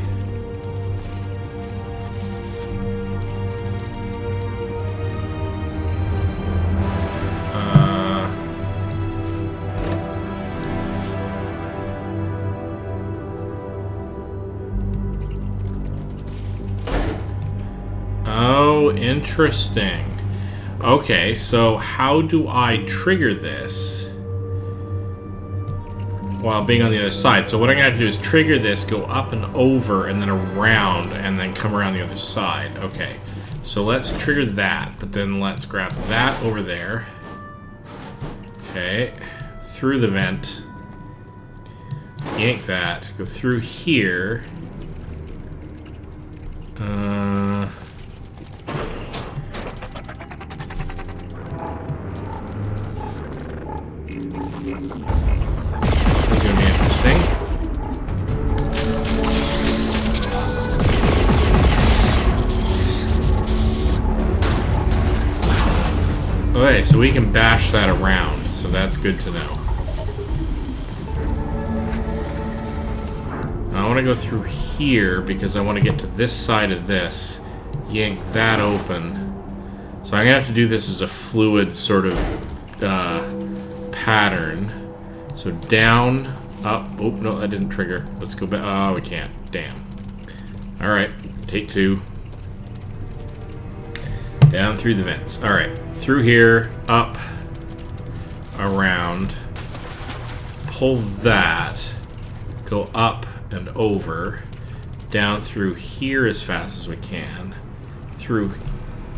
Oh, interesting. Okay, so how do I trigger this while being on the other side? So what I'm going to have to do is trigger this, go up and over, and then around, and then come around the other side. Okay, so let's trigger that, but then let's grab that over there. Okay, through the vent. Yank that, go through here. Okay, so we can bash that around, so that's good to know. I want to go through here because I want to get to this side of this, yank that open. So I'm going to have to do this as a fluid sort of pattern. So down, up, oh, no, that didn't trigger. Let's go back. Oh, we can't. Damn. Alright, take two. Down through the vents. Alright, through here, up, around, pull that, go up and over, down through here as fast as we can, through,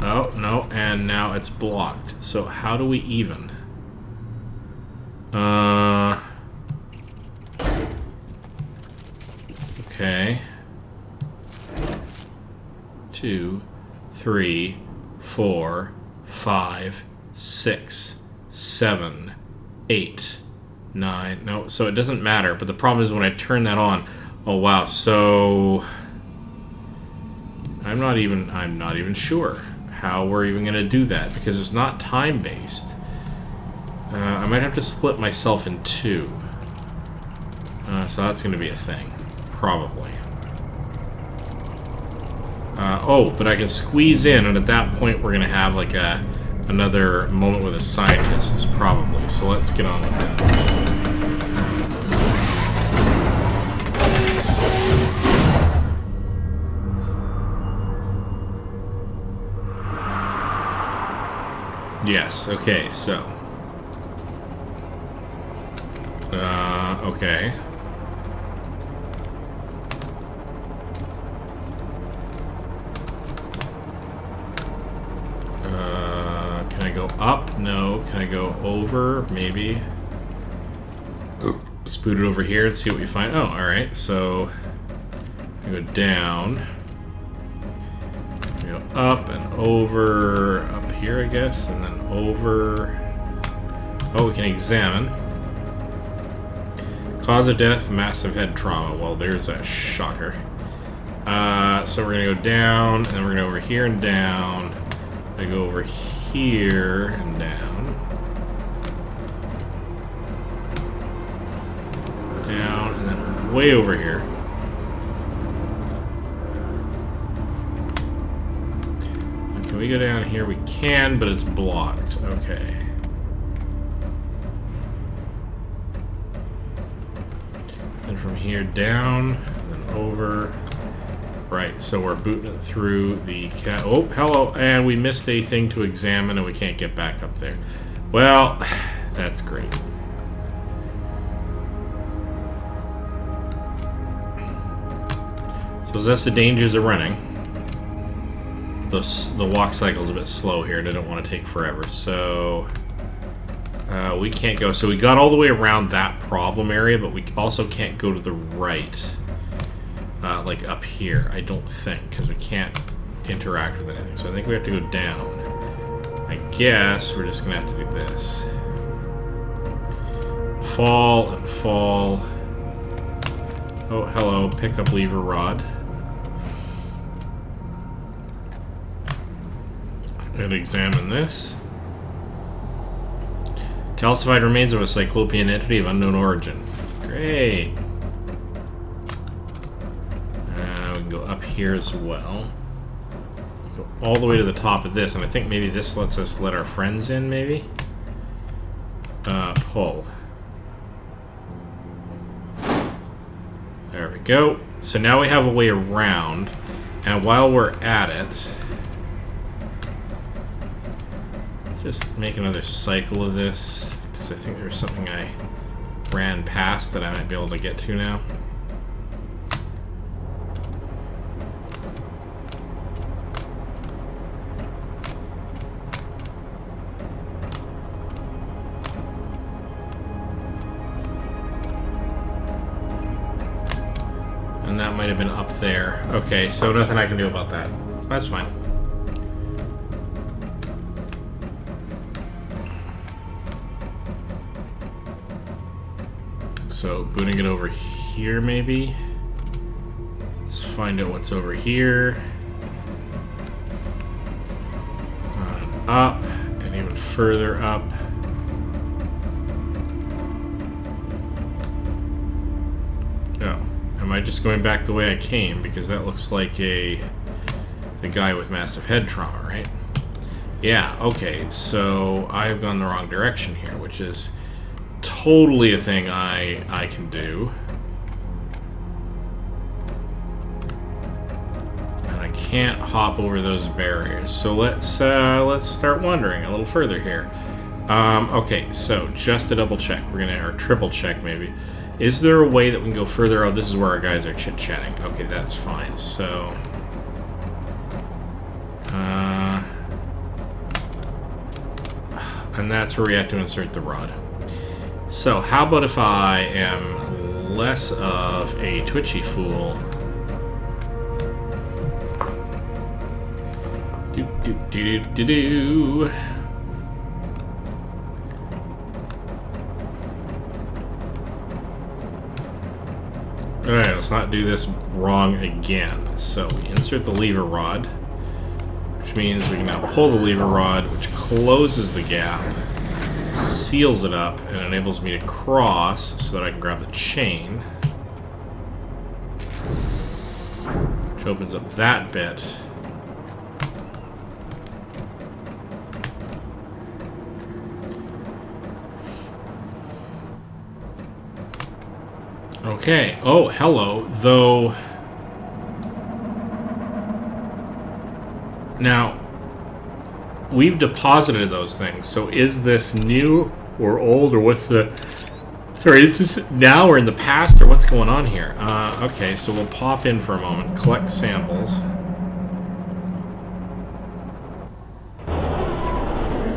oh, no, and now it's blocked. So how do we even? Okay. 2, 3, 4, 5, 6, 7, 8, 9. No, so it doesn't matter. But the problem is when I turn that on. Oh wow. So I'm not even sure how we're even going to do that because it's not time based. I might have to split myself in two. So that's going to be a thing, probably. Oh, but I can squeeze in, and at that point we're going to have like another moment with the scientists, probably. So let's get on with that. Yes, okay, so. Okay. Can I go up? No. Can I go over? Maybe. Spoot it over here and see what we find. Oh, alright, so. I go down. We go up and over. Up here, I guess, and then over. Oh, we can examine. Cause of death, massive head trauma. Well, there's a shocker. So we're gonna go down, and then we're gonna go over here and down. I go over here and down. Down, and then way over here. Can we go down here? We can, but it's blocked. Okay. And from here down, then over. Right, so we're booting it through the cat. Oh, hello, and we missed a thing to examine, and we can't get back up there. Well, that's great. So that's the dangers of running. The walk cycle is a bit slow here, and I don't want to take forever. So we can't go. So we got all the way around that problem area, but we also can't go to the right, like up here. I don't think, because we can't interact with anything. So I think we have to go down. I guess we're just gonna have to do this. Fall and fall. Oh, hello. Pick up lever rod. And examine this. Calcified remains of a cyclopean entity of unknown origin. Great. We can go up here as well. Go all the way to the top of this, and I think maybe this lets us let our friends in, maybe? Pull. There we go. So now we have a way around, and while we're at it, just make another cycle of this, because I think there's something I ran past that I might be able to get to now. And that might have been up there. Okay, so nothing I can do about that. That's fine. So, booting it over here, maybe? Let's find out what's over here. Up, and even further up. Oh, am I just going back the way I came? Because that looks like the guy with massive head trauma, right? Yeah, okay, so I've gone the wrong direction here, which is totally a thing I can do. And I can't hop over those barriers. So let's start wondering a little further here. Okay, so just to double check, or triple check maybe. Is there a way that we can go further? Oh, this is where our guys are chit-chatting. Okay, that's fine. So and that's where we have to insert the rod. So, how about if I am less of a twitchy fool? Do. Alright, let's not do this wrong again. So, we insert the lever rod, which means we can now pull the lever rod, which closes the gap, seals it up, and enables me to cross so that I can grab the chain, which opens up that bit. Okay, oh, hello, though. Now, we've deposited those things, so is this new or old, or what's the... Sorry, is this now or in the past, or what's going on here? Okay, so we'll pop in for a moment, collect samples.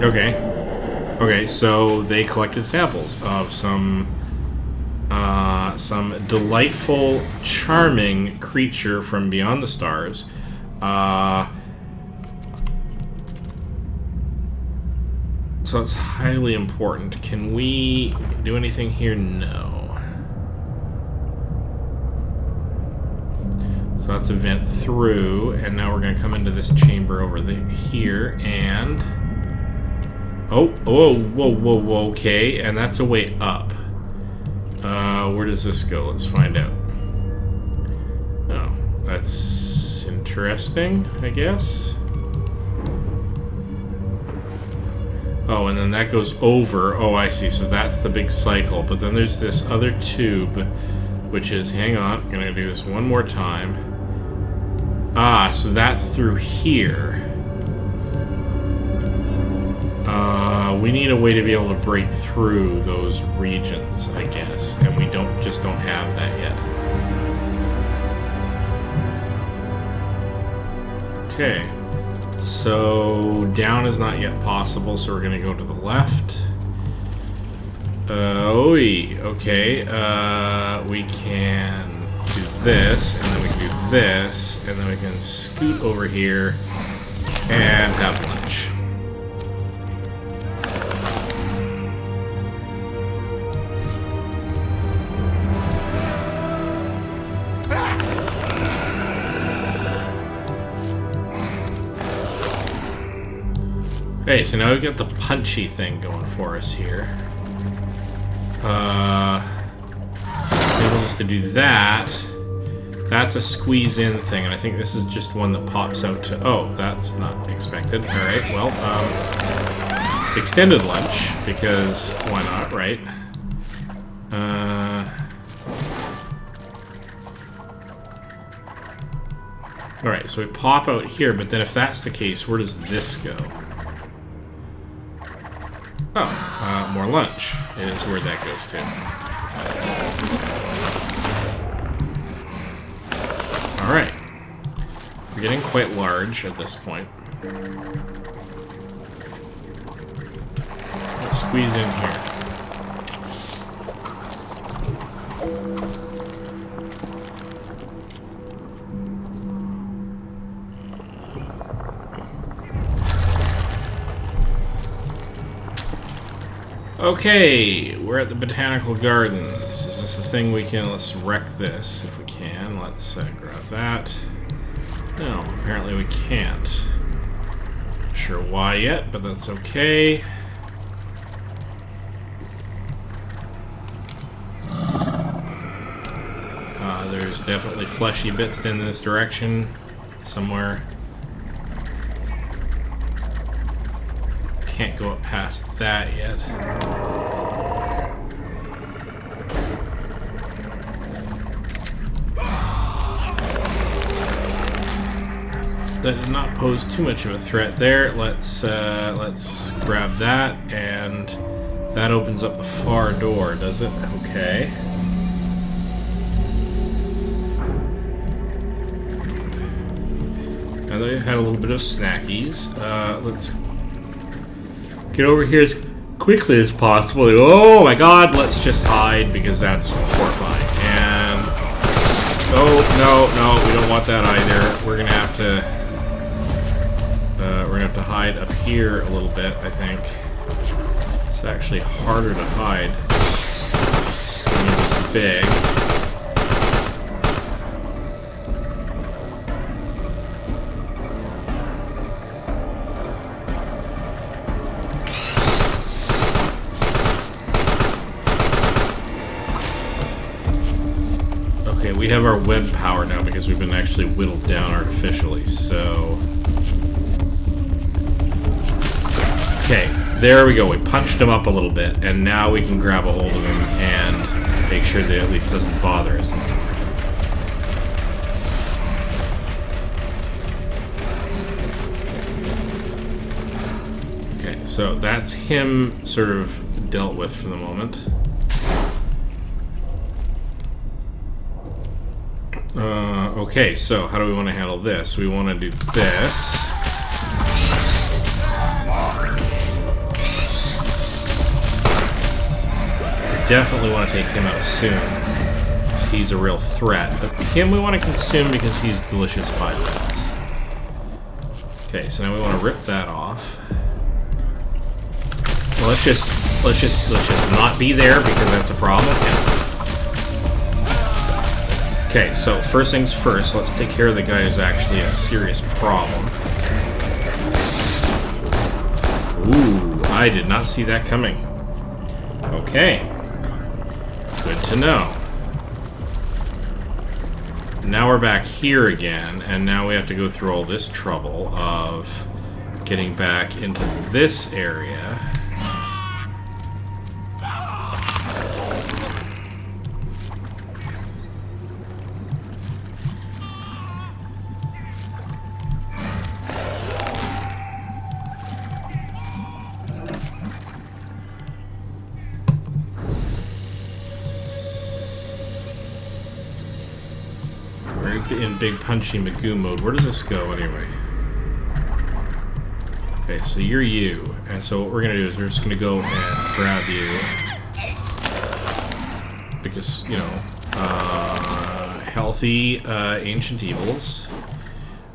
Okay, so they collected samples of some delightful, charming creature from beyond the stars. So it's highly important. Can we do anything here? No. So that's a vent through, and now we're going to come into this chamber over here, and... Oh, whoa, okay, and that's a way up. Where does this go? Let's find out. Oh, that's interesting, I guess. Oh, and then that goes over. Oh, I see. So that's the big cycle. But then there's this other tube, which is, hang on, I'm going to do this one more time. Ah, so that's through here. We need a way to be able to break through those regions, I guess. And we just don't have that yet. Okay. So down is not yet possible, so we're going to go to the left. Okay. We can do this, and then we can do this, and then we can scoot over here and have lunch. Okay, so now we've got the punchy thing going for us here. Enables us to do that. That's a squeeze in thing, and I think this is just one that pops out to... Oh, that's not expected. Alright, well, extended lunch, because why not, right? Alright, so we pop out here, but then if that's the case, where does this go? Oh, more lunch is where that goes to. Alright. We're getting quite large at this point. Let's squeeze in here. Okay, we're at the Botanical Gardens. Is this a thing we can... Let's wreck this if we can. Let's grab that. No, apparently we can't. Not sure why yet, but that's okay. There's definitely fleshy bits in this direction somewhere. Can't go up past that yet. That did not pose too much of a threat there. Let's grab that, and that opens up the far door, does it? Okay. Now that we've had a little bit of snackies, let's get over here as quickly as possible. Oh my god, let's just hide because that's horrifying. And oh no, we don't want that either. We're gonna have to hide up here a little bit, I think. It's actually harder to hide when it's big. Okay, we have our web power now because we've been actually whittled down artificially, so... Okay, there we go. We punched him up a little bit, and now we can grab a hold of him and make sure that it at least doesn't bother us anymore. Okay, so that's him sort of dealt with for the moment. Okay, so how do we want to handle this? We want to do this. Definitely want to take him out soon. He's a real threat. But him we want to consume because he's delicious biomass. Okay, so now we want to rip that off. Well, let's just not be there because that's a problem. Okay, so first things first, let's take care of the guy who's actually a serious problem. Ooh, I did not see that coming. Okay. Good to know. Now we're back here again, and now we have to go through all this trouble of getting back into this area. In big punchy Magoo mode. Where does this go anyway? Okay, so you're you. And so what we're going to do is we're just going to go and grab you. Because, you know, healthy ancient evils.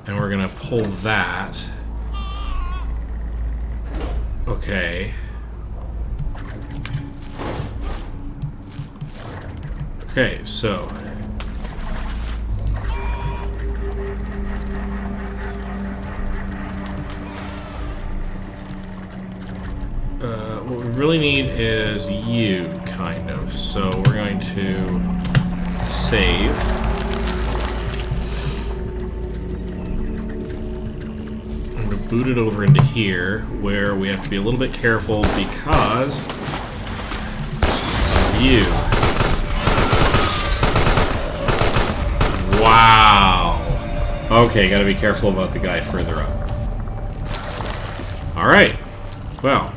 And we're going to pull that. Okay. Okay, so... what we really need is you, kind of. So we're going to save. I'm going to boot it over into here, where we have to be a little bit careful because of you. Wow. Okay, gotta be careful about the guy further up. Alright. Well,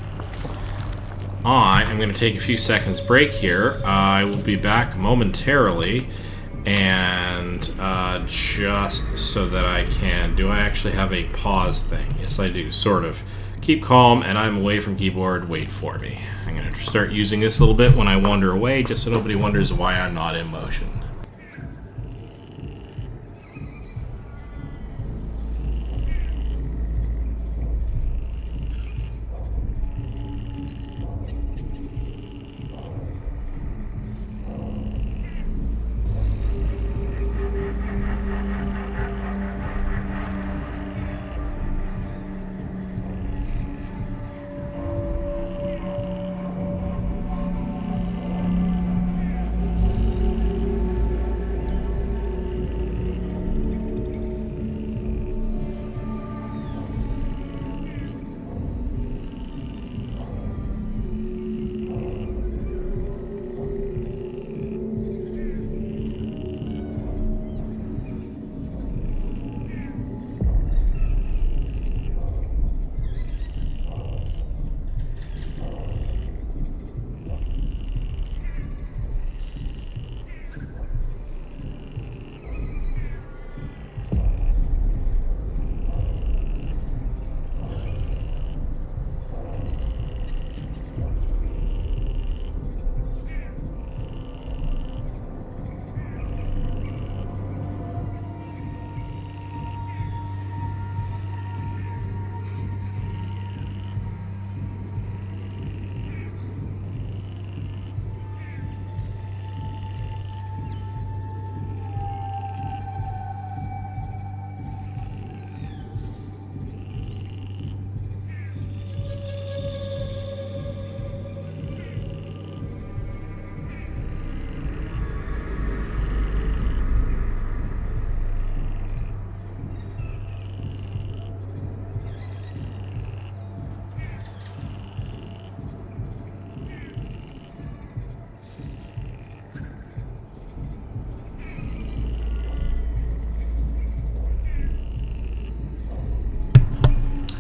I am going to take a few seconds break here. I will be back momentarily, and just so that I can... Do I actually have a pause thing? Yes, I do, sort of. Keep calm, and I'm away from keyboard. Wait for me. I'm going to start using this a little bit when I wander away, just so nobody wonders why I'm not in motion.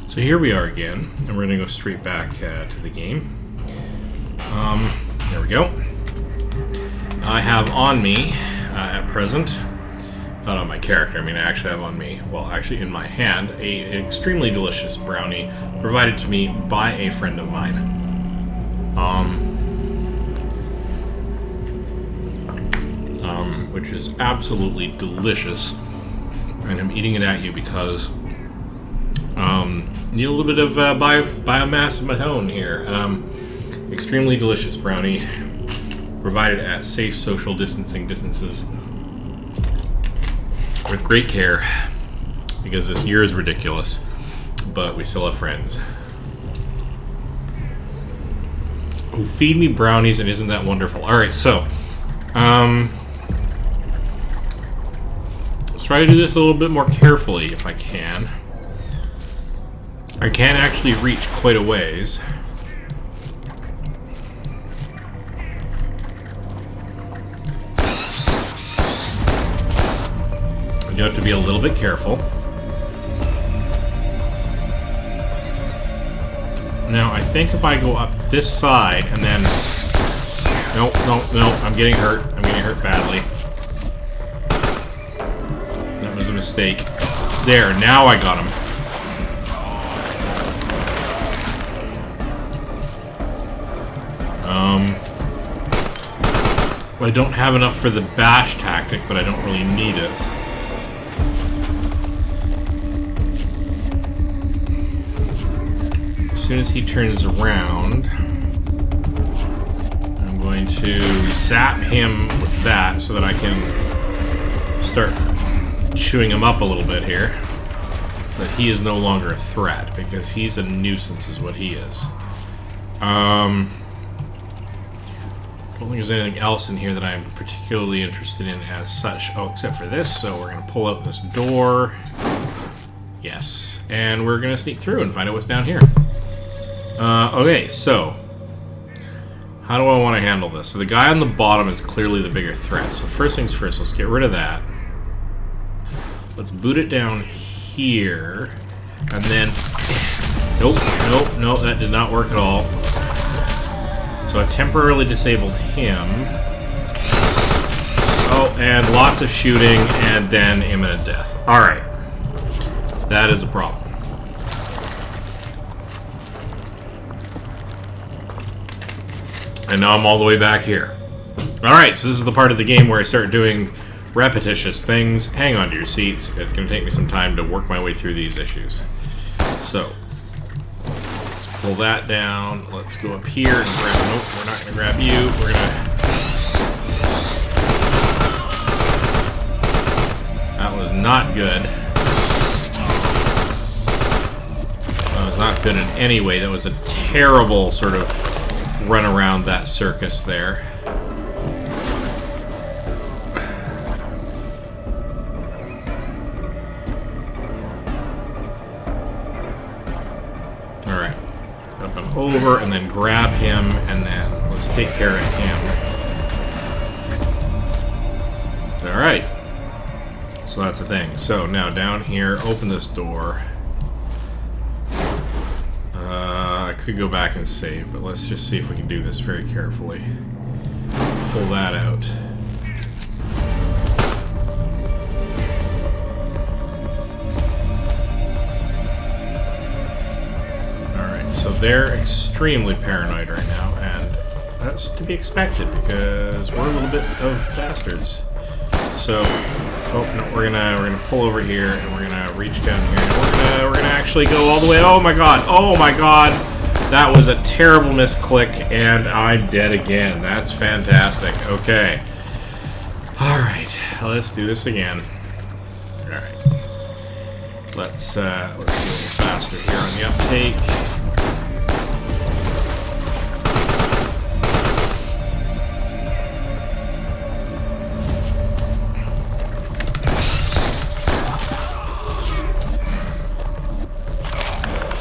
So here we are again, and we're going to go straight back to the game. There we go. I have on me, at present, not on my character, I mean I actually have on me, well actually in my hand, an extremely delicious brownie provided to me by a friend of mine. Which is absolutely delicious, and I'm eating it at you because need a little bit of biomass of my own here. Extremely delicious brownie, provided at safe social distancing distances with great care, because this year is ridiculous, but we still have friends who feed me brownies, and isn't that wonderful? Alright, so let's try to do this a little bit more carefully if I can. I can actually reach quite a ways. You have to be a little bit careful. Now, I think if I go up this side and then... No, I'm getting hurt. I'm getting hurt badly. That was a mistake. There, now I got him. I don't have enough for the bash tactic, but I don't really need it. As soon as he turns around, I'm going to zap him with that so that I can start chewing him up a little bit here. But he is no longer a threat, because he's a nuisance is what he is. Don't think there's anything else in here that I'm particularly interested in as such. Oh, except for this, so we're going to pull out this door. Yes. And we're going to sneak through and find out what's down here. Okay, so how do I want to handle this? So the guy on the bottom is clearly the bigger threat. So first things first, let's get rid of that. Let's boot it down here. And then... Nope, that did not work at all. So I temporarily disabled him. Oh, and lots of shooting, and then imminent death. Alright. That is a problem. And now I'm all the way back here. Alright, so this is the part of the game where I start doing repetitious things. Hang on to your seats. It's going to take me some time to work my way through these issues. So, let's pull that down. Let's go up here and grab... Nope, we're not going to grab you. We're going to... That was not good. That was not good in any way. That was a terrible sort of run around that circus there. Alright. Up and over, and then grab him, and then let's take care of him. Alright. So that's the thing. So now down here, open this door. I could go back and save, but let's just see if we can do this very carefully. Pull that out. Alright, so they're extremely paranoid right now, and that's to be expected because we're a little bit of bastards. So, oh no, we're gonna pull over here and we're gonna reach down here and we're gonna actually go all the way. Oh my god! Oh my god! That was a terrible misclick, and I'm dead again. That's fantastic. Okay. Alright, let's do this again. Alright. Let's do a little faster here on the uptake.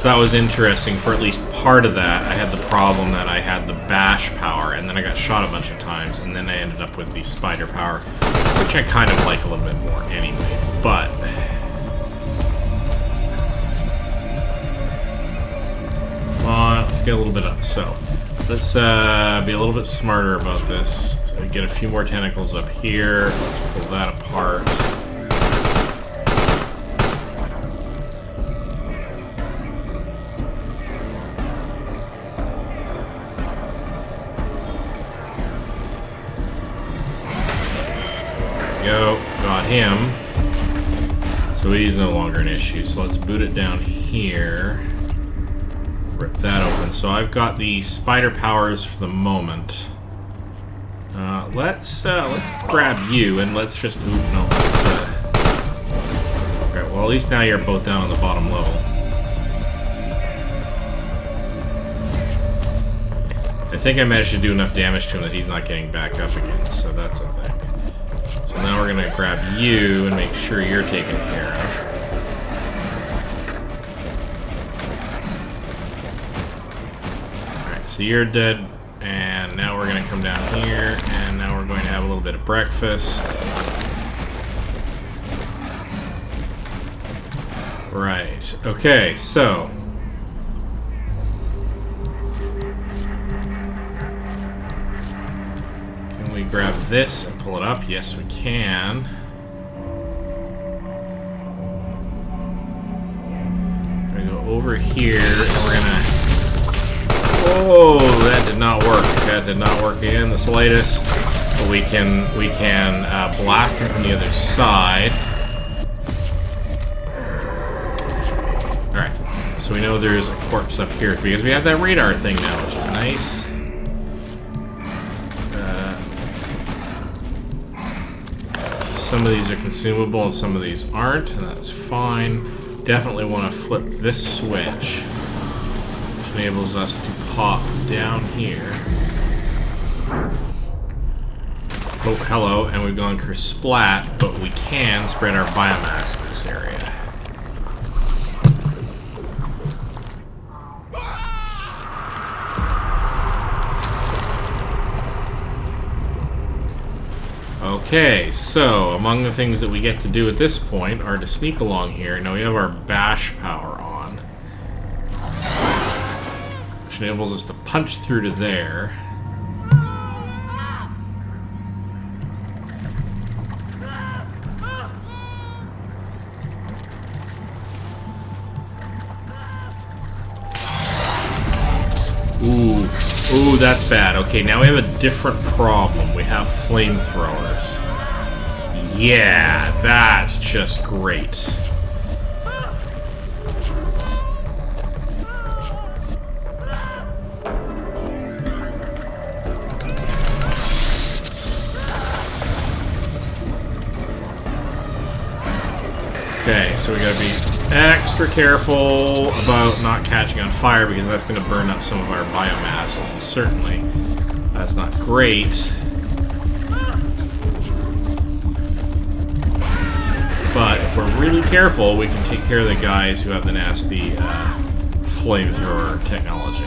That was interesting. For at least part of that, I had the problem that I had the bash power, and then I got shot a bunch of times, and then I ended up with the spider power, which I kind of like a little bit more anyway. But come on, let's get a little bit up. So let's be a little bit smarter about this. So get a few more tentacles up here. Let's pull that apart. Go, got him. So he's no longer an issue. So let's boot it down here. Rip that open. So I've got the spider powers for the moment. Let's grab you and let's just. Ooh, no. Let's, okay, well, at least now you're both down on the bottom level. I think I managed to do enough damage to him that he's not getting back up again. So that's a thing. So now we're going to grab you and make sure you're taken care of. Alright, so you're dead, and now we're going to come down here, and now we're going to have a little bit of breakfast. Right, okay, so... we grab this and pull it up? Yes, we can. We're gonna go over here and we're gonna... Oh, that did not work. That did not work in the slightest. But we can blast him from the other side. Alright, so we know there's a corpse up here because we have that radar thing now, which is nice. So some of these are consumable and some of these aren't, and that's fine. Definitely want to flip this switch, which enables us to pop down here. Oh, hello, and we've gone kersplat, but we can spread our biomass in this area. Okay, so among the things that we get to do at this point are to sneak along here. Now we have our bash power on, which enables us to punch through to there. Ooh, that's bad. Okay, now we have a different problem. We have flamethrowers. Yeah, that's just great. Okay, so we gotta be extra careful about not catching on fire because that's going to burn up some of our biomass, almost certainly. That's not great. But if we're really careful, we can take care of the guys who have the nasty flamethrower technology.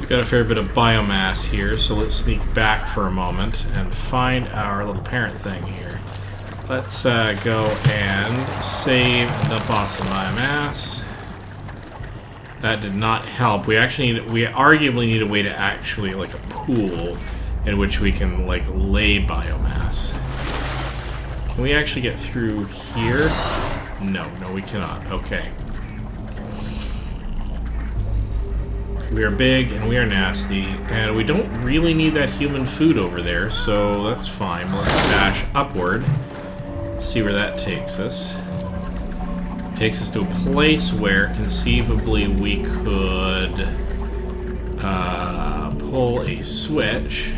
Got a fair bit of biomass here, so let's sneak back for a moment and find our little parent thing here. Let's go and save and dump off some biomass. That did not help. We arguably need a way to actually, like, a pool in which we can, like, lay biomass. Can we actually get through here? No, we cannot. Okay. We are big and we are nasty, and we don't really need that human food over there, so that's fine. Let's dash upward. See where that takes us. Takes us to a place where conceivably we could pull a switch.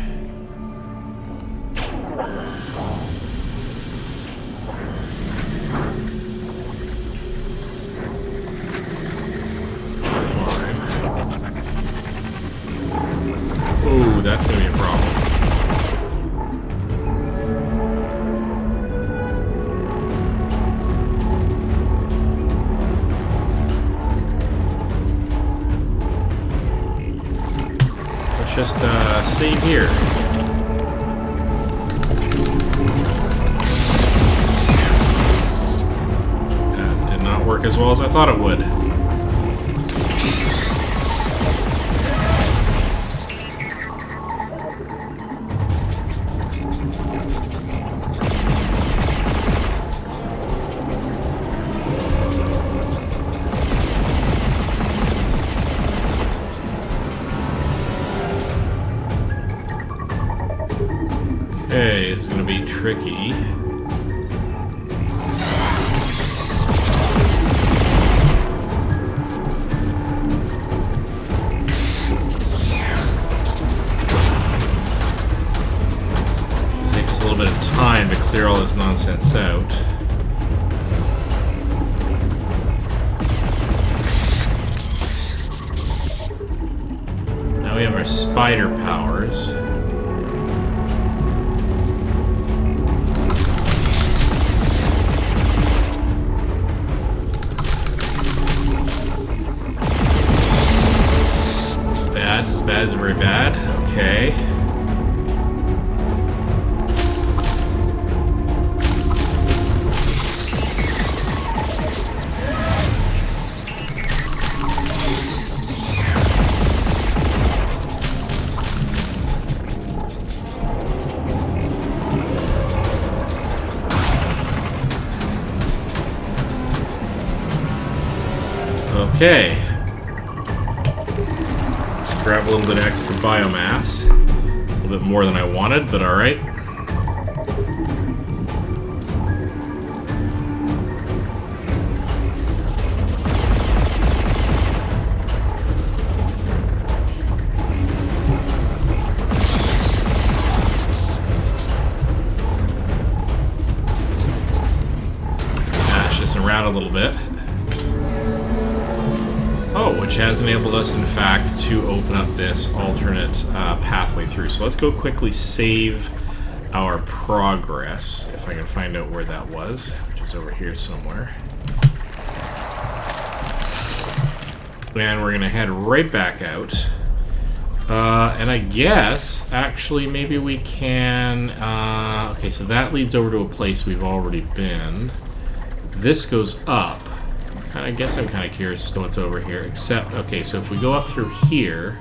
Ooh, that's gonna be a problem. Let's just save here. That did not work as well as I thought it would. Okay, it's gonna be tricky. Takes a little bit of time to clear all this nonsense out. Now we have our spider powers. Bad is very bad. Okay. Okay. Just grab a little bit of extra biomass. A little bit more than I wanted, but alright. Dash this around a little bit. Oh, which has enabled us, in fact, to open up this alternate pathway through. So let's go quickly save our progress, if I can find out where that was, which is over here somewhere. And we're going to head right back out. And I guess, actually, maybe we can... okay, so that leads over to a place we've already been. This goes up. I guess I'm kind of curious as to what's over here, except, okay, so if we go up through here,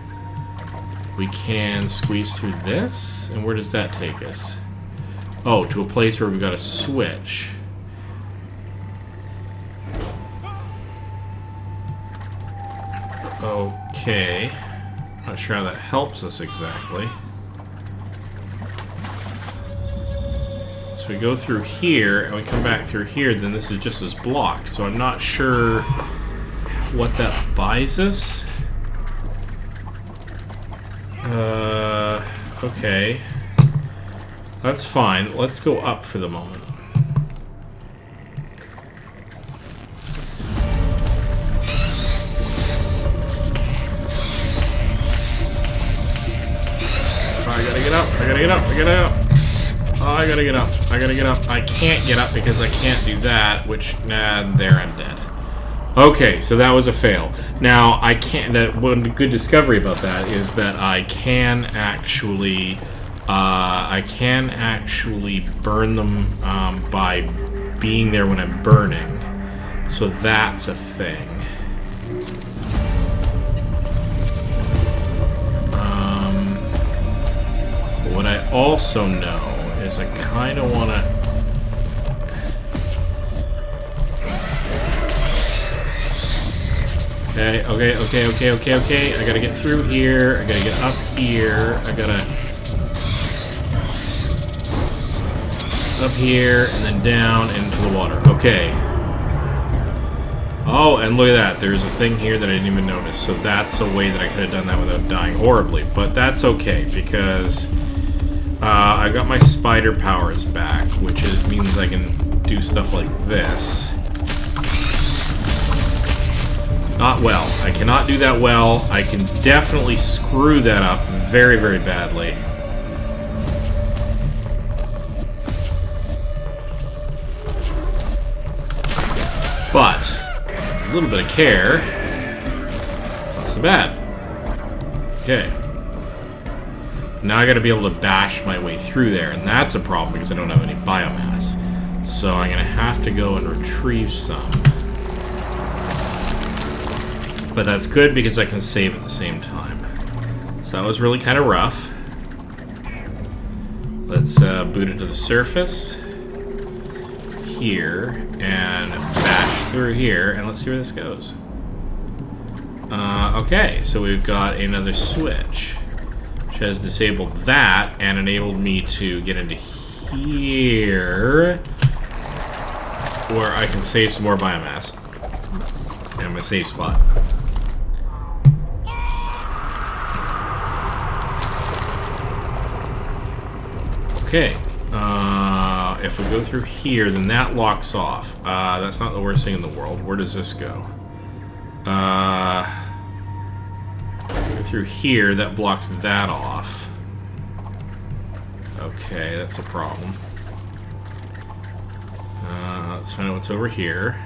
we can squeeze through this, and where does that take us? Oh, to a place where we've got a switch. Okay. Not sure how that helps us exactly. So we go through here, and we come back through here, then this is just as blocked. So I'm not sure what that buys us. Okay. That's fine. Let's go up for the moment. I gotta get up, I gotta get up, I gotta get up. Oh, I gotta get up. I gotta get up. I can't get up because I can't do that, which, nah, there I'm dead. Okay, so that was a fail. Now, I can't, one good discovery about that is that I can actually burn them by being there when I'm burning. So that's a thing. What I also know is I kind of want to... Okay. I gotta get through here. I gotta get up here. I gotta... up here, and then down into the water. Okay. Oh, and look at that. There's a thing here that I didn't even notice. So that's a way that I could have done that without dying horribly. But that's okay, because... I got my spider powers back, which means I can do stuff like this. Not well. I cannot do that well. I can definitely screw that up very, very badly. But, a little bit of care, it's not so bad. Okay. Now I gotta be able to bash my way through there, and that's a problem because I don't have any biomass. So I'm gonna have to go and retrieve some. But that's good because I can save at the same time. So that was really kind of rough. Let's boot it to the surface. Here, and bash through here, and let's see where this goes. Okay, so we've got another switch. Has disabled that and enabled me to get into here where I can save some more biomass. And I'm in a safe spot. Okay. If we go through here, then that locks off. That's not the worst thing in the world. Where does this go? Through here, that blocks that off. Okay, that's a problem. Let's find out what's over here.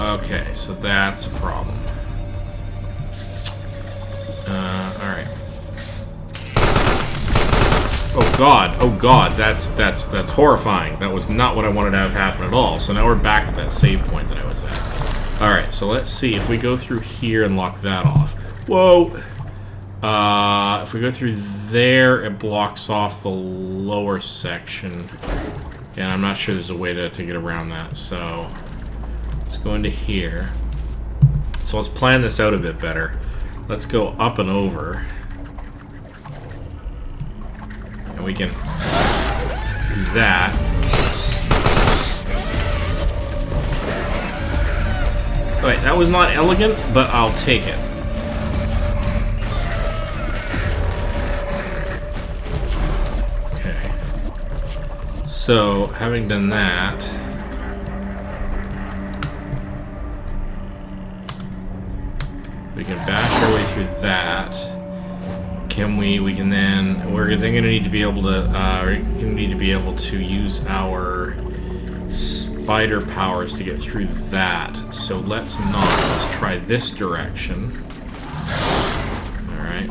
Okay, so that's a problem. Alright. Oh god, that's horrifying. That was not what I wanted to have happen at all. So now we're back at that save point that I was at. Alright, so let's see if we go through here and lock that off. Whoa! If we go through there, it blocks off the lower section. And I'm not sure there's a way to get around that, so let's go into here. So let's plan this out a bit better. Let's go up and over. And we can do that. Alright, that was not elegant, but I'll take it. Okay. So, having done that, we can bash our way through that. We can then, we're then going to need to be able to, use our spider powers to get through that. So let's try this direction. Alright.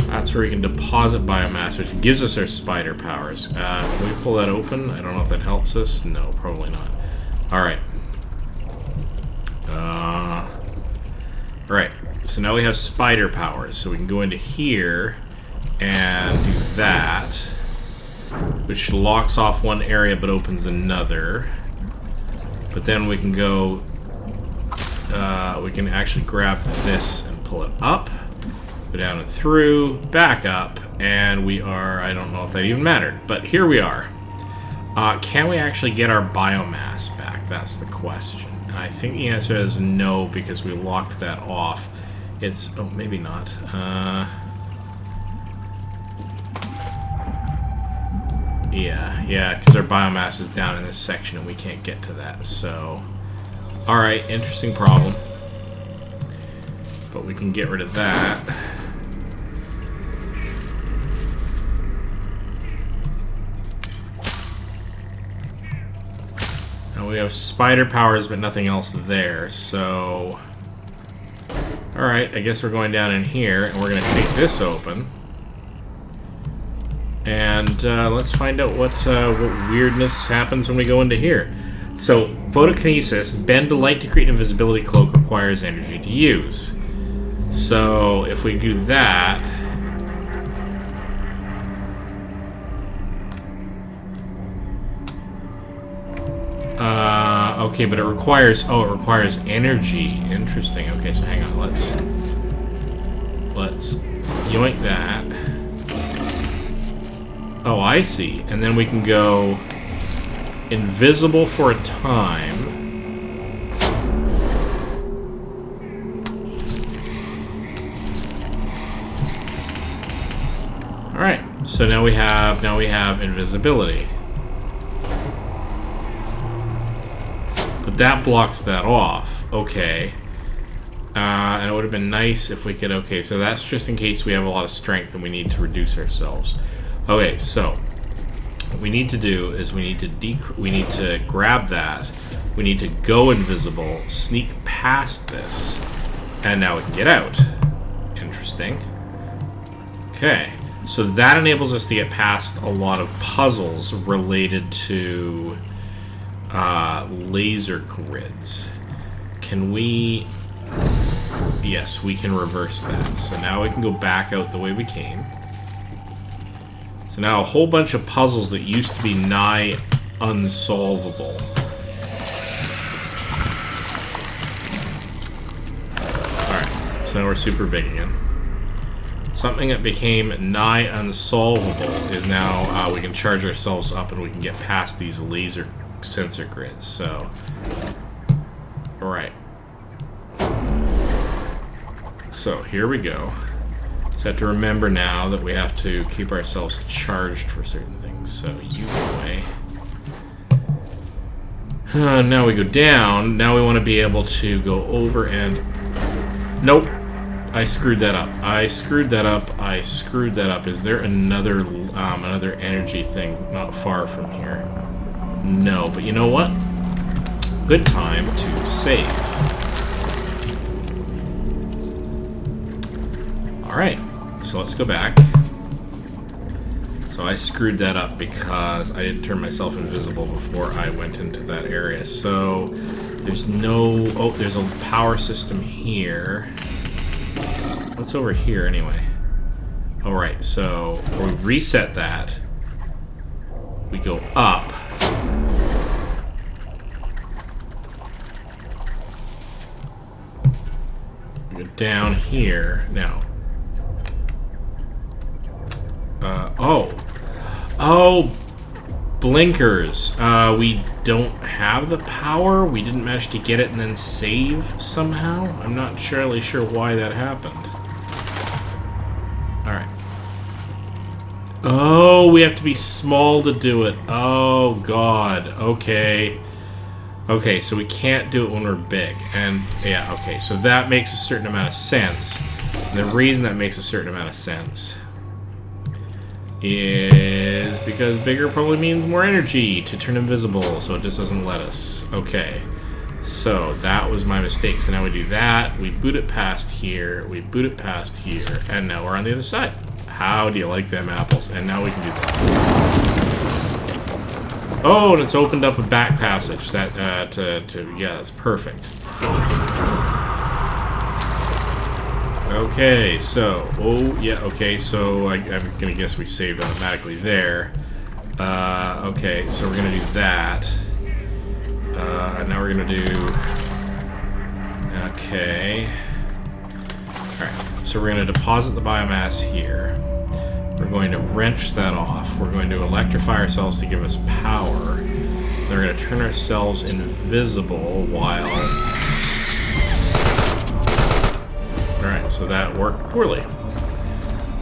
That's where we can deposit biomass, which gives us our spider powers. Can we pull that open? I don't know if that helps us. No, probably not. Alright. Alright, so now we have spider powers, so we can go into here and do that, which locks off one area but opens another. But then we can go, we can actually grab this and pull it up, go down and through, back up, and we are, I don't know if that even mattered, but here we are. Can we actually get our biomass back? That's the question. And I think the answer is no, because we locked that off. It's... oh, maybe not. Yeah, because our biomass is down in this section and we can't get to that, so... Alright, interesting problem. But we can get rid of that. We have spider powers, but nothing else there, so... Alright, I guess we're going down in here, and we're going to take this open. And let's find out what weirdness happens when we go into here. So, photokinesis, bend a light to create an invisibility cloak, requires energy to use. So, if we do that... okay, but it requires energy. Interesting. Okay, so hang on. Let's yoink that. Oh, I see. And then we can go invisible for a time. All right. So now we have invisibility. But that blocks that off. Okay. And it would have been nice if we could... okay, so that's just in case we have a lot of strength and we need to reduce ourselves. Okay, so what we need to do is we need to grab that. We need to go invisible, sneak past this, and now we can get out. Interesting. Okay, so that enables us to get past a lot of puzzles related to laser grids. Can we... yes, we can reverse that. So now we can go back out the way we came. So now a whole bunch of puzzles that used to be nigh unsolvable. Alright, so now we're super big again. Something that became nigh unsolvable is now we can charge ourselves up and we can get past these laser sensor grids. So, alright. So here we go. So I have to remember now that we have to keep ourselves charged for certain things. So you go away. Now we go down. Now we want to be able to go over and... nope. I screwed that up. I screwed that up. Is there another energy thing not far from here? No, but you know what? Good time to save. Alright, so let's go back. So I screwed that up because I didn't turn myself invisible before I went into that area. So there's no... oh, there's a power system here. What's over here anyway? Alright, so we reset that. We go up. We go down here. Now. Oh, blinkers. We don't have the power. We didn't manage to get it and then save somehow. I'm not surely sure why that happened. Alright. Oh, we have to be small to do it. Oh, God. Okay. Okay, so we can't do it when we're big. And, yeah, okay. So that makes a certain amount of sense. And the reason that makes a certain amount of sense is because bigger probably means more energy to turn invisible, so it just doesn't let us. Okay. So that was my mistake. So now we do that. We boot it past here. We boot it past here. And now we're on the other side. How do you like them apples? And now we can do that. Oh, and it's opened up a back passage. That yeah, that's perfect. Okay, so okay, so I'm gonna guess we saved automatically there. Okay, so we're gonna do that. And now we're gonna do. Okay. All right, so we're gonna deposit the biomass here. We're going to wrench that off. We're going to electrify ourselves to give us power. Then we're going to turn ourselves invisible while... Alright, so that worked poorly.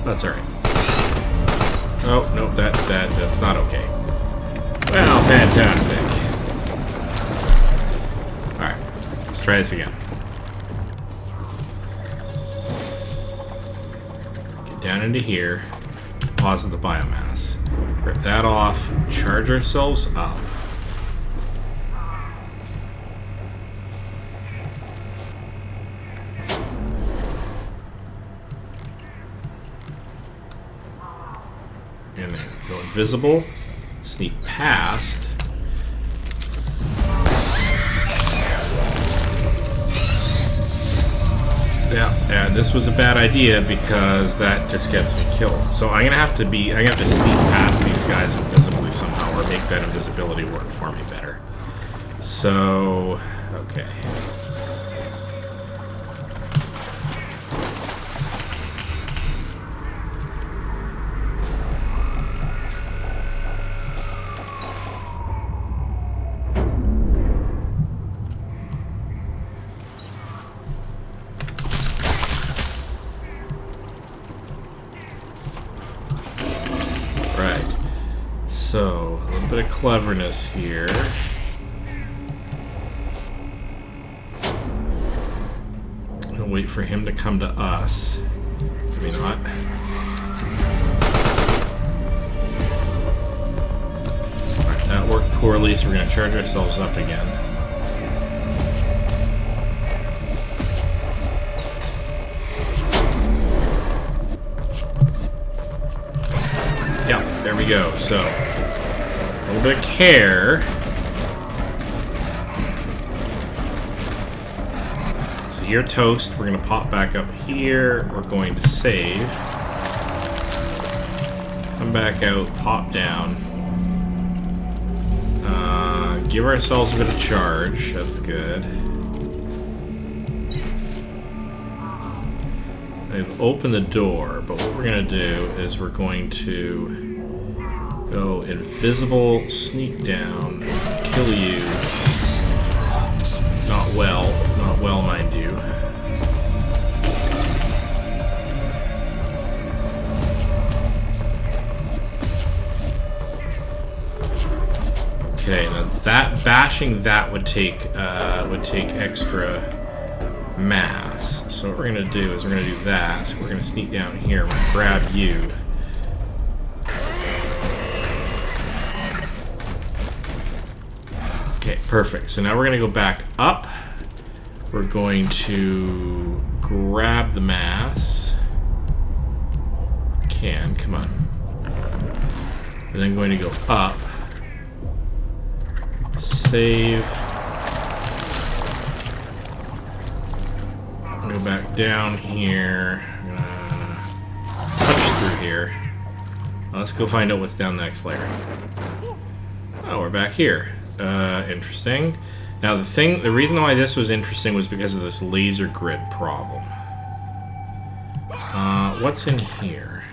That's alright. Oh, no, that's not okay. Well, fantastic. Alright, let's try this again. Get down into here. Deposit the biomass. Rip that off. Charge ourselves up. And then go invisible. Sneak past. Yeah, and this was a bad idea because that just gets me killed. So I'm gonna have to sneak past these guys invisibly somehow, or make that invisibility work for me better. So, okay. So, a little bit of cleverness here. I'll wait for him to come to us. Maybe not. Alright, that worked poorly, so we're going to charge ourselves up again. Yeah, there we go. So, a little bit of care. So you're toast. We're going to pop back up here. We're going to save. Come back out, pop down. Give ourselves a bit of charge. That's good. I've opened the door, but what we're going to do is we're going to go invisible, sneak down, kill you. Not well, mind you. Okay, now that bashing that would take extra mass. So what we're gonna do is we're gonna do that. We're gonna sneak down here. We're gonna grab you. Okay, perfect. So now we're gonna go back up. We're going to grab the mass. Come on. We're then going to go up. Save. Go back down here. Punch through here. Let's go find out what's down the next layer. Oh, we're back here. Interesting. Now the reason why this was interesting was because of this laser grid problem. What's in here?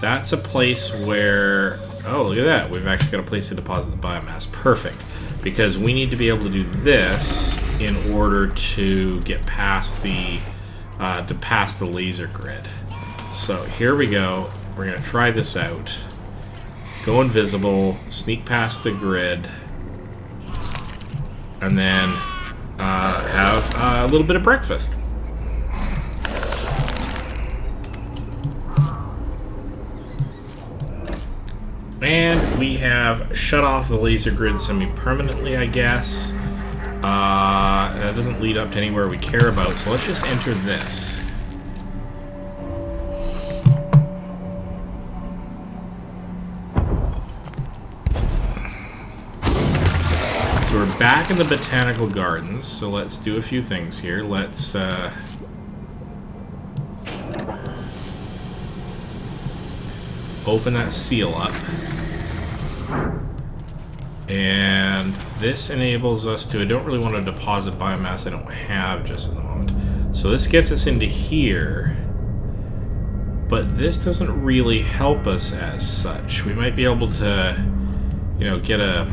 That's a place where... Oh, look at that. We've actually got a place to deposit the biomass. Perfect. Because we need to be able to do this in order to get past the laser grid. So here we go. We're going to try this out. Go invisible, sneak past the grid, and then have a little bit of breakfast. And we have shut off the laser grid semi-permanently, I guess. That doesn't lead up to anywhere we care about, so let's just enter this. So we're back in the botanical gardens, so let's do a few things here. Let's open that seal up. And this enables us to... I don't really want to deposit biomass I don't have just at the moment. So this gets us into here. But this doesn't really help us as such. We might be able to, you know, get a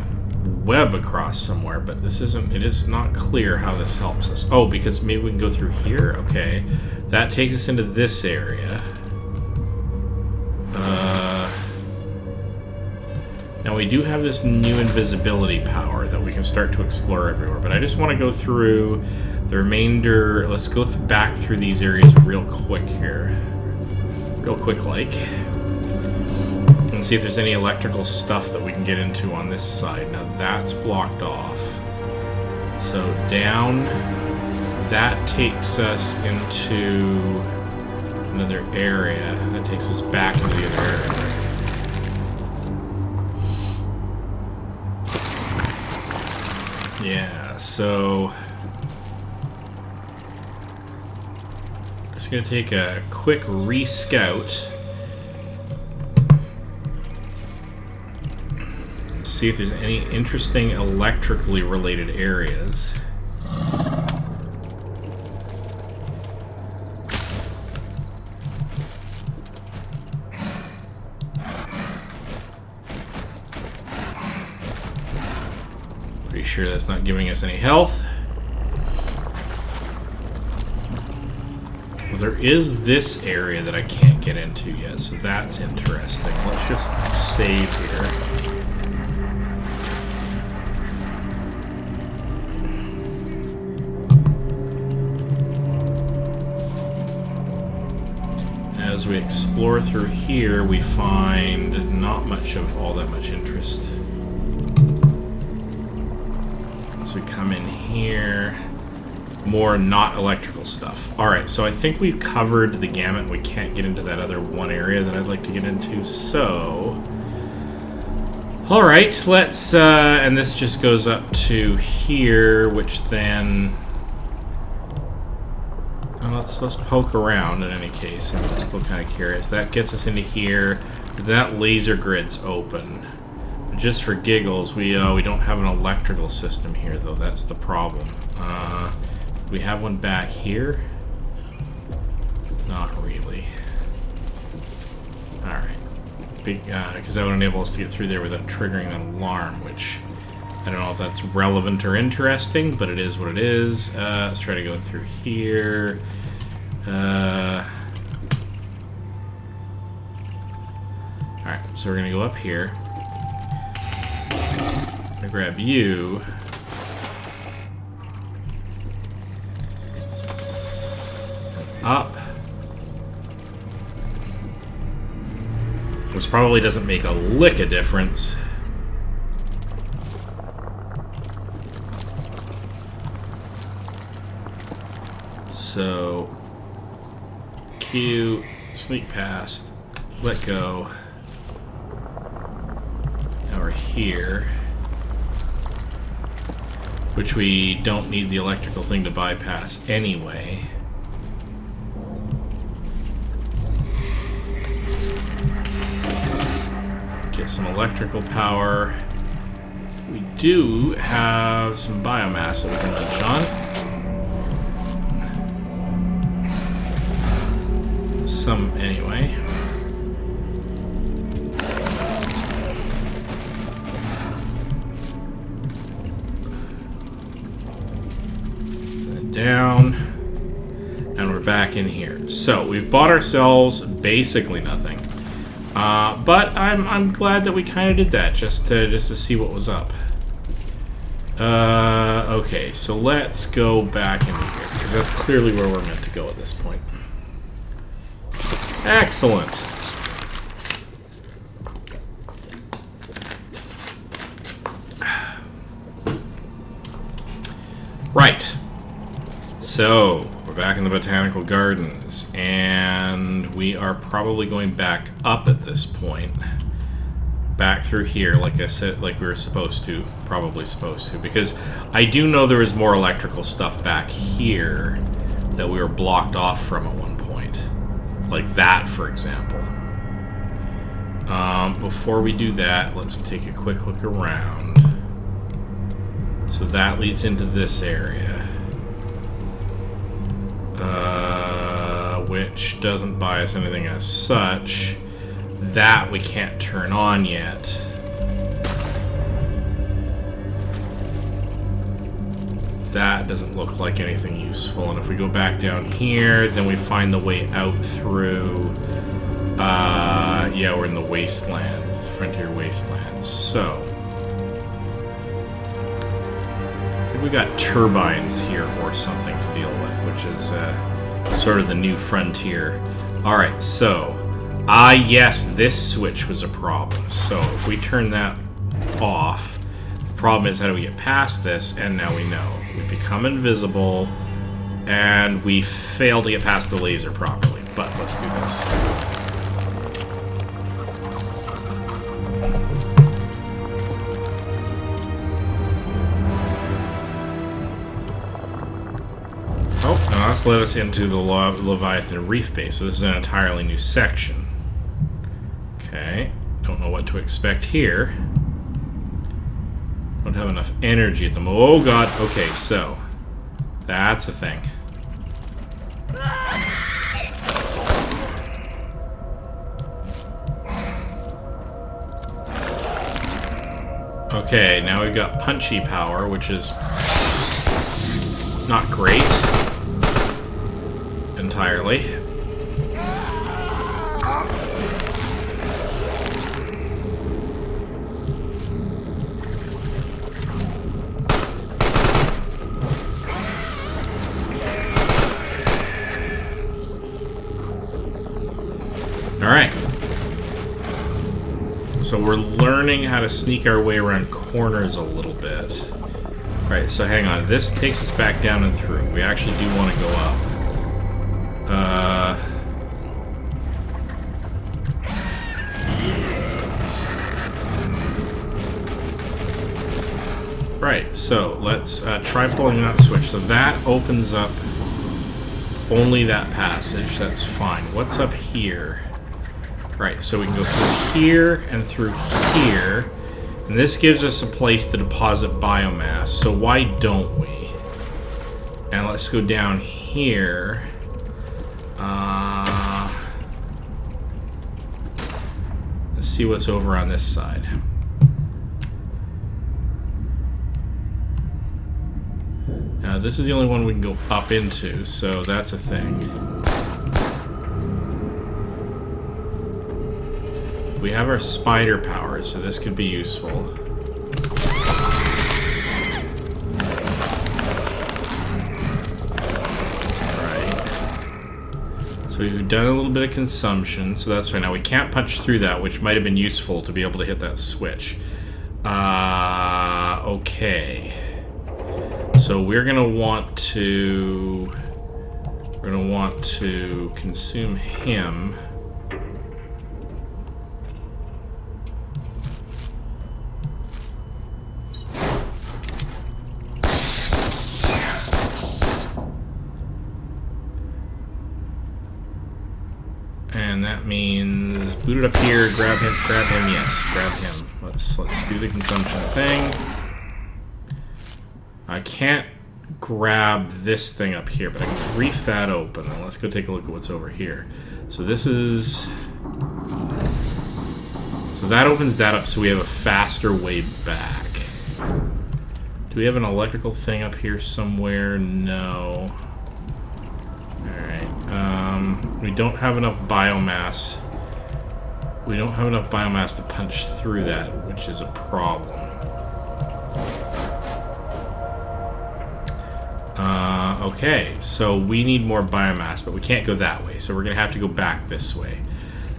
web across somewhere, but this isn't... It is not clear how this helps us. Oh, because maybe we can go through here? Okay. That takes us into this area. Now we do have this new invisibility power that we can start to explore everywhere, but I just want to go through the remainder. Let's go back through these areas real quick here. Real quick like. And see if there's any electrical stuff that we can get into on this side. Now that's blocked off. So down, that takes us into another area. That takes us back into the other area. Yeah, so just gonna take a quick re-scout. See if there's any interesting electrically related areas. Pretty sure that's not giving us any health. Well, there is this area that I can't get into yet, so that's interesting. Let's just save here. As we explore through here, we find not much of all that much interest. So we come in here, more not electrical stuff. Alright, so I think we've covered the gamut. We can't get into that other one area that I'd like to get into, so... Alright, let's, and this just goes up to here, which then... Let's poke around in any case. I'm still kind of curious. That gets us into here. That laser grid's open. Just for giggles, we don't have an electrical system here, though. That's the problem. We have one back here? Not really. Alright. Because that would enable us to get through there without triggering an alarm, which... I don't know if that's relevant or interesting, but it is what it is. Let's try to go through here. Alright, so we're going to go up here. I'm going to grab you. And up. This probably doesn't make a lick of difference. So, Q, sneak past, let go. Now we're here, which we don't need the electrical thing to bypass anyway. Alright, some electrical power. We do have some biomass that we can munch on. Some, anyway. Down, and we're back in here. So we've bought ourselves basically nothing, but I'm glad that we kind of did that just to see what was up. Okay, so let's go back into here because that's clearly where we're meant to go at this point. Excellent. Right. So, we're back in the Botanical Gardens, and we are probably going back up at this point. Back through here, like I said, like we were supposed to, probably supposed to, because I do know there is more electrical stuff back here that we were blocked off from at one point. Like that, for example. Before we do that, let's take a quick look around. So that leads into this area. Which doesn't buy us anything as such. That we can't turn on yet. That doesn't look like anything useful. And if we go back down here, then we find the way out through... yeah, we're in the wastelands, frontier wastelands. So... I think we got turbines here or something to deal with, which is... sort of the new frontier. Alright, so... yes, this switch was a problem. So, if we turn that off, the problem is how do we get past this, and now we know. We become invisible, and we fail to get past the laser properly. But, let's do this. Oh, now that's led us into the Leviathan Reef Base, so this is an entirely new section. Okay, don't know what to expect here. Don't have enough energy at the moment. Oh god, okay, so that's a thing. Okay, now we've got punchy power, which is not great entirely. Alright. So we're learning how to sneak our way around corners a little bit. Right, so hang on. This takes us back down and through. We actually do want to go up. Right, so let's try pulling that switch. So that opens up only that passage. That's fine. What's up here? Right, so we can go through here and through here. And this gives us a place to deposit biomass, so why don't we? And let's go down here. Let's see what's over on this side. Now, this is the only one we can go up into, so that's a thing. We have our spider powers, so this could be useful. Alright. So we've done a little bit of consumption, so that's fine. Now we can't punch through that, which might have been useful to be able to hit that switch. Okay. So we're gonna want to... consume him. And that means booted up here. Grab him, yes, grab him. Let's do the consumption thing. I can't grab this thing up here, but I can reef that open. And let's go take a look at what's over here. So this is... So that opens that up so we have a faster way back. Do we have an electrical thing up here somewhere? No. Alright. We don't have enough biomass. We don't have enough biomass to punch through that, which is a problem. Okay, so we need more biomass, but we can't go that way, so we're going to have to go back this way.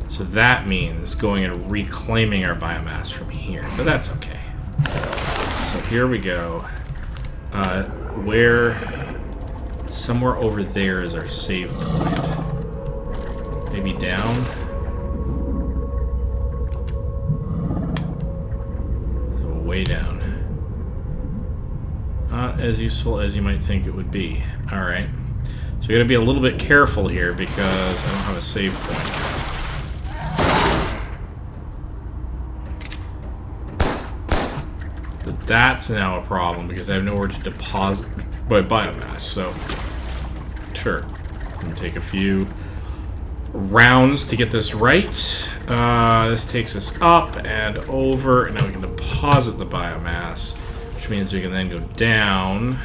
So that means going and reclaiming our biomass from here, but that's okay. So here we go. Somewhere over there is our save point. Maybe down? Way down. Not as useful as you might think it would be. Alright. So we gotta be a little bit careful here because I don't have a save point. But that's now a problem because I have nowhere to deposit my biomass, so sure. I'm gonna take a few rounds to get this right. This takes us up and over, and now we can deposit the biomass, which means we can then go down,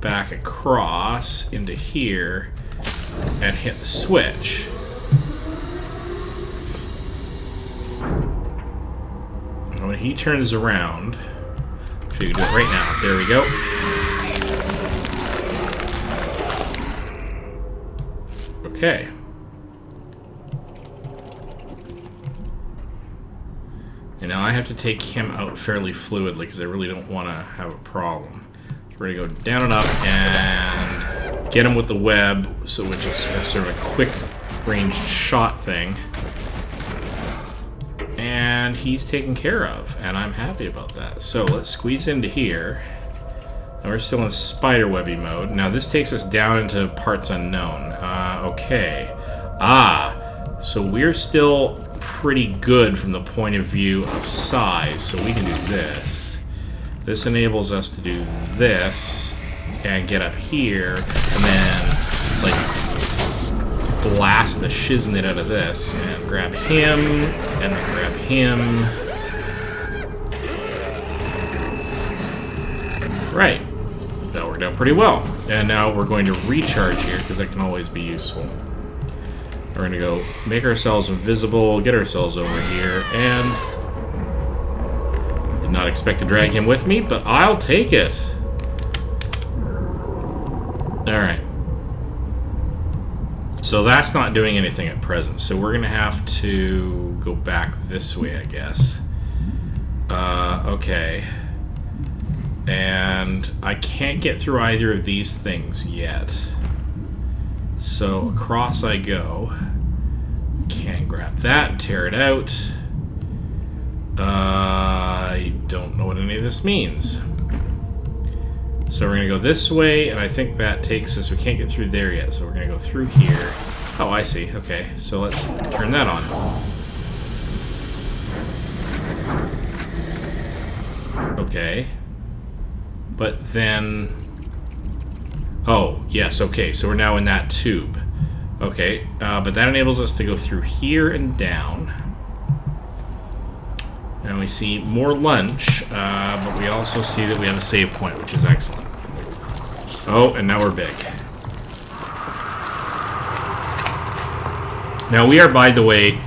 back across into here, and hit the switch. And when he turns around, so you can do it right now. There we go. Okay. And now I have to take him out fairly fluidly because I really don't want to have a problem. So we're going to go down and up and get him with the web, so which is sort of a quick ranged shot thing. And he's taken care of, and I'm happy about that. So let's squeeze into here. And we're still in spiderwebby mode. Now this takes us down into parts unknown. Okay. So we're still pretty good from the point of view of size, so we can do this. This enables us to do this and get up here and then like blast the shiznit out of this and grab him and then grab him. Right. That worked out pretty well. And now we're going to recharge here because that can always be useful. We're going to go make ourselves invisible, get ourselves over here, and did not expect to drag him with me, but I'll take it. Alright. So that's not doing anything at present, so we're going to have to go back this way, I guess. Okay. And I can't get through either of these things yet. So across I go. Can't grab that and tear it out. I don't know what any of this means. So we're going to go this way, and I think that takes us... We can't get through there yet, so we're going to go through here. Oh, I see. Okay, so let's turn that on. Okay. But then... Oh, yes, okay, so we're now in that tube. Okay, but that enables us to go through here and down. And we see more lunch, but we also see that we have a save point, which is excellent. Oh, and now we're big. Now we are, by the way,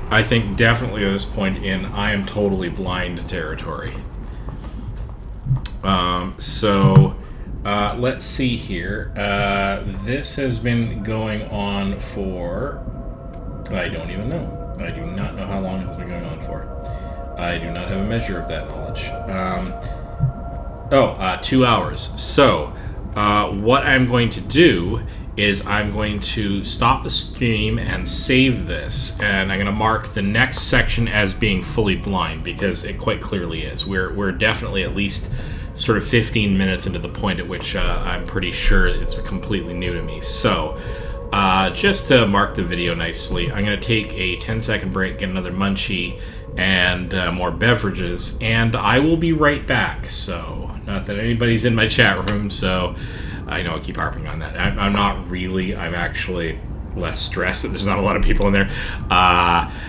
I think definitely at this point in I am totally blind territory. Let's see here. This has been going on for... I don't even know. I do not know how long it's been going on for. I do not have a measure of that knowledge. 2 hours. So, what I'm going to do is I'm going to stop the stream and save this, and I'm going to mark the next section as being fully blind, because it quite clearly is. We're definitely at least sort of 15 minutes into the point at which I'm pretty sure it's completely new to me. So, just to mark the video nicely, I'm going to take a 10-second break, get another munchie, and more beverages, and I will be right back. So, not that anybody's in my chat room, so I know I keep harping on that. I'm not really. I'm actually less stressed that there's not a lot of people in there.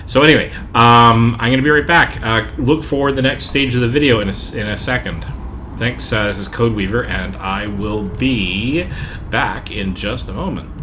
So anyway, I'm going to be right back. Look for the next stage of the video in a second. Thanks. This is Code Weaver, and I will be back in just a moment.